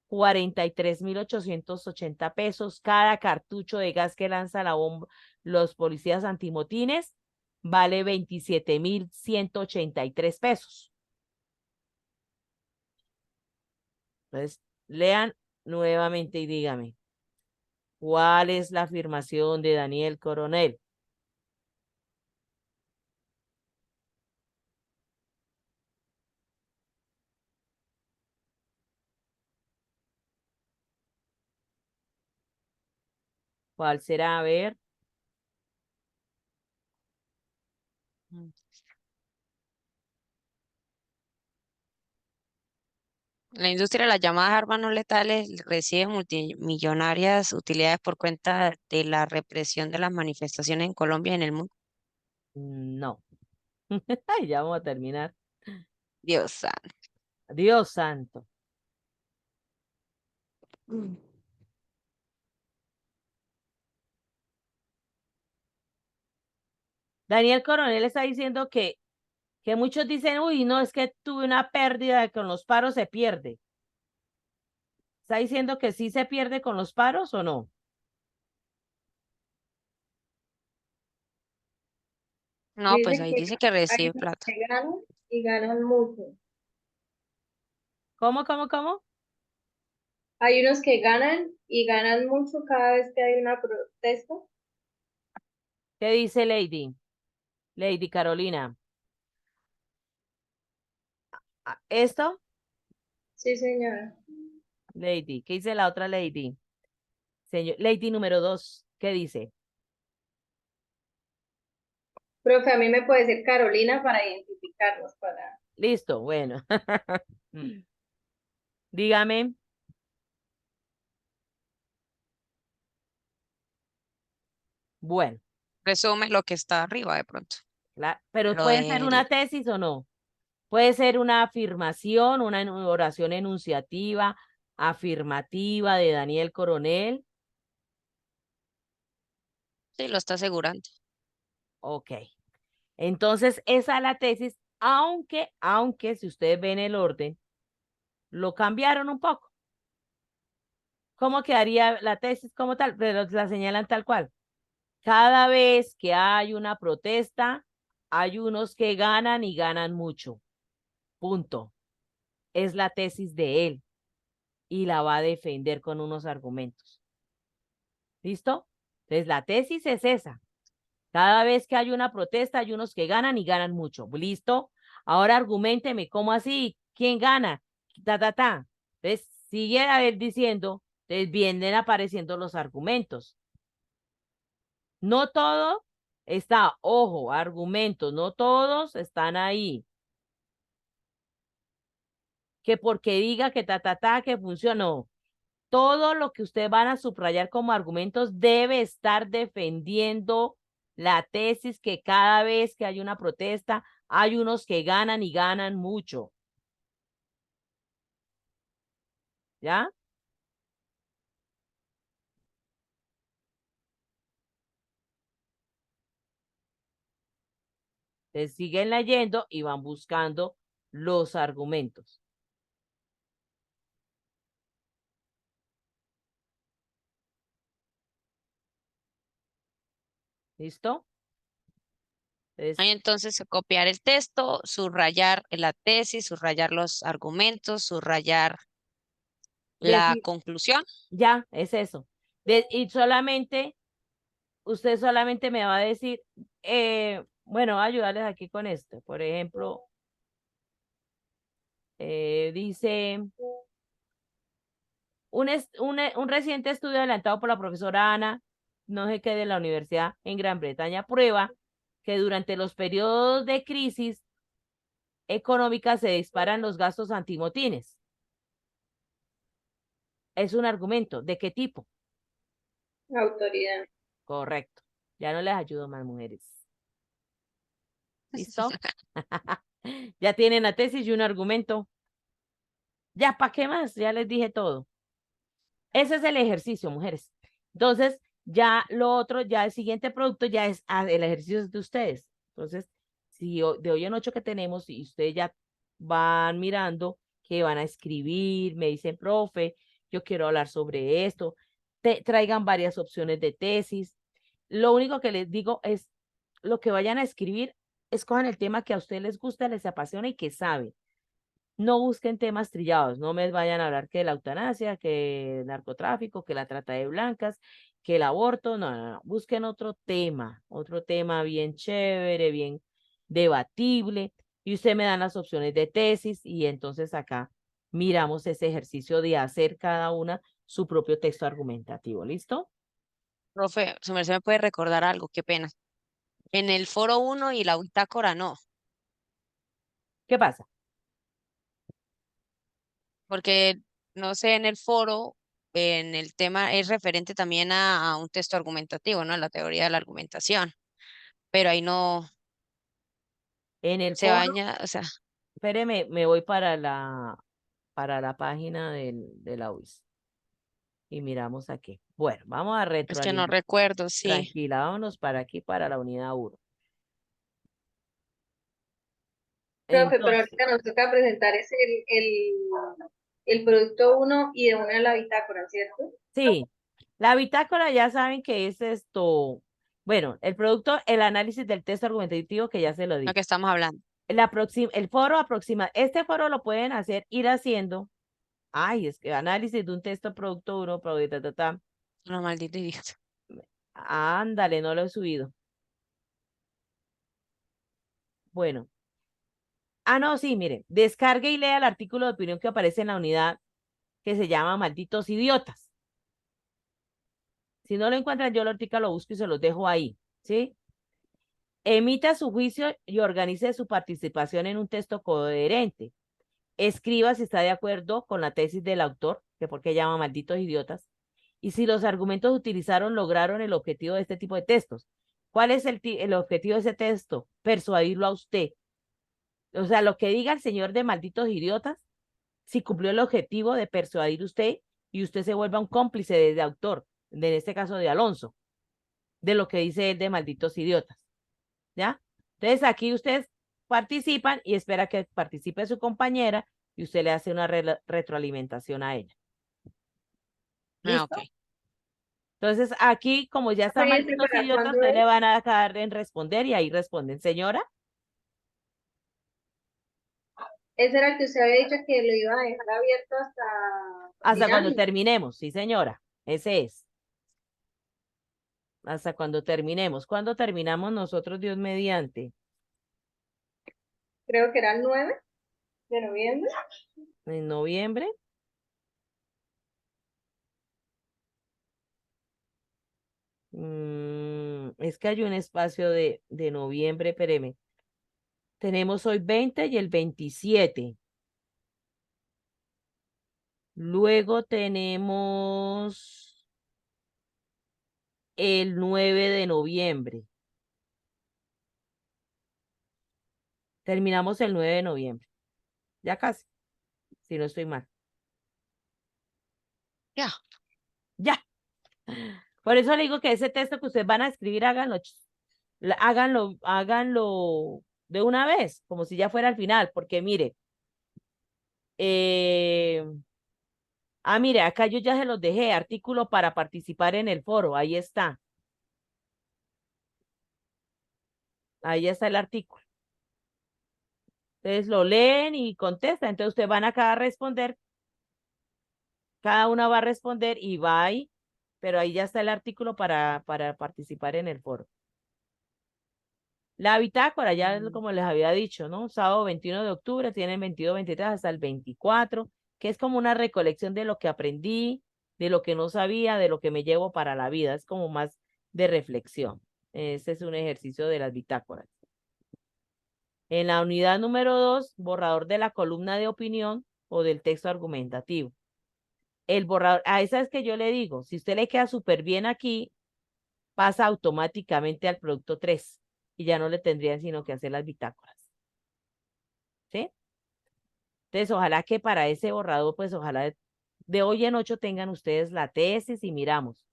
43.880 pesos. Cada cartucho de gas que lanza los policías antimotines vale 27.183 pesos. Entonces, lean nuevamente y dígame, ¿cuál es la afirmación de Daniel Coronel? ¿Cuál será? A ver. La industria de las llamadas armas no letales recibe multimillonarias utilidades por cuenta de la represión de las manifestaciones en Colombia y en el mundo. No. Ya vamos a terminar. Dios santo. Dios santo. Daniel Coronel está diciendo que muchos dicen, uy, no, es que tuve una pérdida, con los paros se pierde. ¿Está diciendo que sí se pierde con los paros o no? No, pues Dice ahí que dice que hay recibe unos plata. que ganan y ganan mucho. ¿Cómo? Hay unos que ganan y ganan mucho cada vez que hay una protesta. ¿Qué dice Lady? Lady Carolina. ¿Esto? Sí, señora. Lady. ¿Qué dice la otra Lady? Señor, Lady número 2. ¿Qué dice? Profe, a mí me puede decir Carolina para identificarnos, para... Listo, bueno. Dígame. Bueno, Resume lo que está arriba de pronto. pero Lo puede ser del... una tesis o no. Puede ser una afirmación, una oración enunciativa, afirmativa de Daniel Coronel. Sí, lo está asegurando. Ok. Entonces, esa es la tesis, aunque si ustedes ven el orden, lo cambiaron un poco. ¿Cómo quedaría la tesis como tal? Pero la señalan tal cual. Cada vez que hay una protesta, hay unos que ganan y ganan mucho. Punto. Es la tesis de él y la va a defender con unos argumentos. ¿Listo? Entonces, la tesis es esa. Cada vez que hay una protesta, hay unos que ganan y ganan mucho. ¿Listo? Ahora argumenteme, ¿cómo así? ¿Quién gana? Ta. Entonces, sigue a ver diciendo, entonces vienen apareciendo los argumentos. No todo está, ojo, argumentos, no todos están ahí. Que porque diga que que funcionó. Todo lo que ustedes van a subrayar como argumentos debe estar defendiendo la tesis que cada vez que hay una protesta, hay unos que ganan y ganan mucho. ¿Ya? Entonces siguen leyendo y van buscando los argumentos. ¿Listo? Ahí Entonces, entonces copiar el texto, subrayar la tesis, subrayar los argumentos, subrayar la decir, conclusión. ya, es eso. Y usted solamente me va a decir, bueno, voy a ayudarles aquí con esto. Por ejemplo, dice, un reciente estudio adelantado por la profesora Ana, no sé qué, de la universidad en Gran Bretaña, prueba que durante los periodos de crisis económica se disparan los gastos antimotines. Es un argumento. ¿De qué tipo? Autoridad. Correcto. Ya no les ayudo más, mujeres. ¿Listo? Ya tienen la tesis y un argumento. Ya, ¿para qué más? Ya les dije todo. Ese es el ejercicio, mujeres. Entonces, ya lo otro, ya el siguiente producto ya es el ejercicio de ustedes. Entonces, si de hoy en 8 que tenemos y ustedes ya van mirando que van a escribir, me dicen, profe, yo quiero hablar sobre esto, traigan varias opciones de tesis. Lo único que les digo es, lo que vayan a escribir, escojan el tema que a ustedes les gusta, les apasiona y que saben. No busquen temas trillados, no me vayan a hablar que de la eutanasia, que el narcotráfico, que la trata de blancas, que el aborto, no. Busquen otro tema bien chévere, bien debatible, y usted me dan las opciones de tesis y entonces acá miramos ese ejercicio de hacer cada una su propio texto argumentativo, ¿listo? Profe, su merced me puede recordar algo, qué pena. En el foro 1 y la bitácora no, ¿Qué pasa? porque no sé, en el foro, en el tema es referente también a un texto argumentativo, ¿no? La teoría de la argumentación, pero ahí no En el se foro, baña, o sea, espéreme, me voy para la página de la UIS y miramos aquí. Bueno, vamos a es que no retroalimentar. recuerdo, sí. Tranquila, vámonos para aquí, para la unidad 1. Profe, pero Entonces, ahorita nos toca presentar es el producto uno y de una de la bitácora, ¿cierto? sí, la bitácora ya saben que es esto. Bueno, el producto, el análisis del texto argumentativo que ya se lo Lo di. que estamos hablando. El foro aproxima, este foro lo pueden hacer, ir haciendo. Ay, es que análisis de un texto producto 1, producto, ta, ta, ta. No, maldito idiota. Ándale, no lo he subido. Bueno. Ah, no, sí, mire, descargue y lea el artículo de opinión que aparece en la unidad que se llama Malditos Idiotas. Si no lo encuentran, yo ahorita lo busco y se los dejo ahí, ¿sí? Emita su juicio y organice su participación en un texto coherente. Escriba si está de acuerdo con la tesis del autor, que porque llama malditos idiotas, y si los argumentos utilizaron lograron el objetivo de este tipo de textos. ¿Cuál es el objetivo de ese texto? Persuadirlo a usted. O sea, lo que diga el señor de malditos idiotas, si cumplió el objetivo de persuadir usted y usted se vuelva un cómplice de autor, en este caso de Alonso, de lo que dice él de malditos idiotas. ¿Ya? Entonces aquí ustedes participan y espera que participe su compañera y usted le hace una retroalimentación a ella. Ah, ¿Listo? ok. Entonces aquí, como ya están Oye, ¿este malditos para idiotas, cuándo ustedes le es? van a dejar en responder y ahí responden, señora, Ese era el que usted había dicho que lo iba a dejar abierto hasta hasta cuando final. terminemos, sí, señora, ese es. Hasta cuando terminemos. ¿Cuándo terminamos nosotros, Dios mediante? Creo que era el 9 de noviembre. En noviembre. Es que hay un espacio de noviembre, espéreme. Tenemos hoy 20 y el 27. Luego tenemos el 9 de noviembre. Terminamos el 9 de noviembre. Ya casi, si no estoy mal. Ya. Ya. Por eso le digo que ese texto que ustedes van a escribir, háganlo de una vez, como si ya fuera al final, porque mire, eh, mire, acá yo ya se los dejé, artículo para participar en el foro, ahí está. Ahí está el artículo. Ustedes lo leen y contestan. Entonces ustedes van acá a responder. Cada una va a responder y va ahí. Pero ahí ya está el artículo para participar en el foro. La bitácora, ya como les había dicho, ¿no? Sábado 21 de octubre, tienen 22, 23 hasta el 24, que es como una recolección de lo que aprendí, de lo que no sabía, de lo que me llevo para la vida. Es como más de reflexión. Ese es un ejercicio de las bitácoras. En la unidad número 2, borrador de la columna de opinión o del texto argumentativo. El borrador, a esa es que yo le digo, si usted le queda súper bien aquí, pasa automáticamente al producto 3 y ya no le tendrían sino que hacer las bitácoras. ¿Sí? Entonces, ojalá que para ese borrador, pues ojalá de hoy en 8 tengan ustedes la tesis y miramos.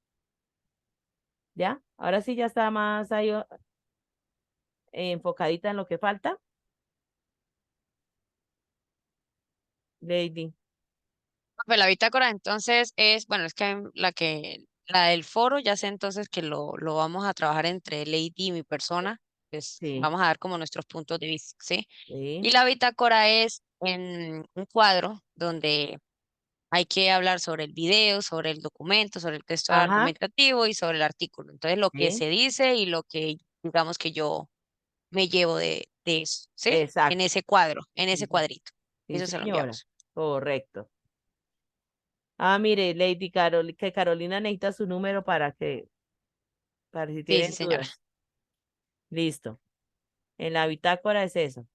¿Ya? Ahora sí ya está más ahí enfocadita en lo que falta. Lady. Pues la bitácora entonces es, bueno, es que la del foro, ya sé entonces que lo vamos a trabajar entre Lady y mi persona, pues Sí, vamos a dar como nuestros puntos de vista, ¿sí? sí. Y la bitácora es en un cuadro donde hay que hablar sobre el video, sobre el documento, sobre el texto Ajá, argumentativo y sobre el artículo. Entonces, lo que sí, se dice y lo que, digamos que yo me llevo de eso, ¿sí? En exacto. ese cuadro, en ese Sí, cuadrito. sí, Eso se lo señora. enviamos. Correcto. Ah, mire, Lady Carol, que Carolina necesita su número para si Sí, sí, tienen señora. dudas. Listo. En la bitácora es eso.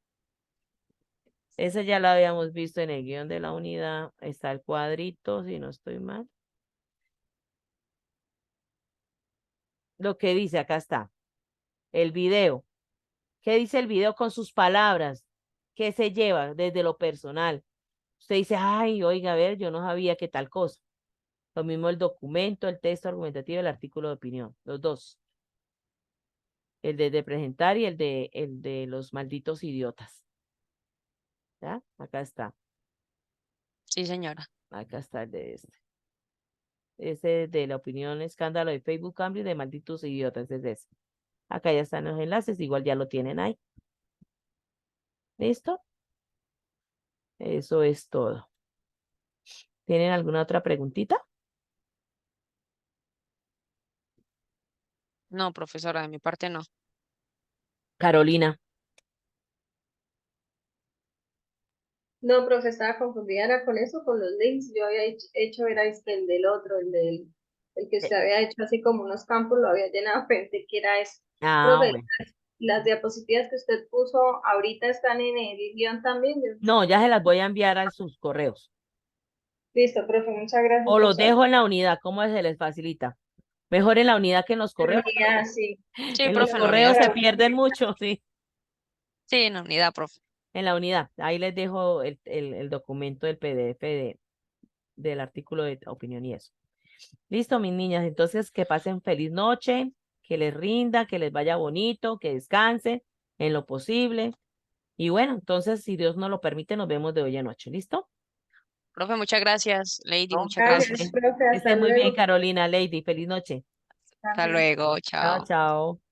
Ese ya lo habíamos visto en el guión de la unidad. Está el cuadrito, si no estoy mal. Lo que dice, acá está. El video. ¿Qué dice el video con sus palabras? ¿Qué se lleva desde lo personal? Usted dice, ay, oiga, a ver, yo no sabía que tal cosa. Lo mismo el documento, el texto argumentativo, el artículo de opinión. Los dos. El de presentar y el de los malditos idiotas. ¿Ya? Acá está. Sí, señora. Acá está el de este. Ese de la opinión escándalo de Facebook Cambridge de malditos idiotas es ese. Acá ya están los enlaces, igual ya lo tienen ahí. ¿Listo? Eso es todo. ¿Tienen alguna otra preguntita? No, profesora, de mi parte no. Carolina. No, profe, estaba confundida era con eso, con los links. Yo había hecho, era este, el del otro, el que Eh, usted había hecho así como unos campos, lo había llenado, pensé que era eso. Ah, Profe, bueno. las diapositivas que usted puso ahorita están en el guión también. No, ya se las voy a enviar a sus correos. Listo, profe, muchas gracias O por los su dejo en la unidad, ¿cómo se les facilita? Mejor en la unidad que en los correos. ayuda. Sí, Sí, En los profe, en la gracias unidad correos por se está. pierden atenderme. mucho, sí. Sí, en la unidad, profe. En la unidad. Ahí les dejo el documento del PDF del artículo de opinión y eso. Listo, mis niñas. Entonces, que pasen feliz noche, que les rinda, que les vaya bonito, que descansen en lo posible. Y bueno, entonces, si Dios nos lo permite, nos vemos de hoy a noche. ¿Listo? Profe, muchas gracias. Lady, No, muchas a Gracias, gracias. usted. profe, Que hasta esté muy bien, luego. Carolina, Lady. Feliz noche. Hasta Gracias. luego, Chao, chao. chao.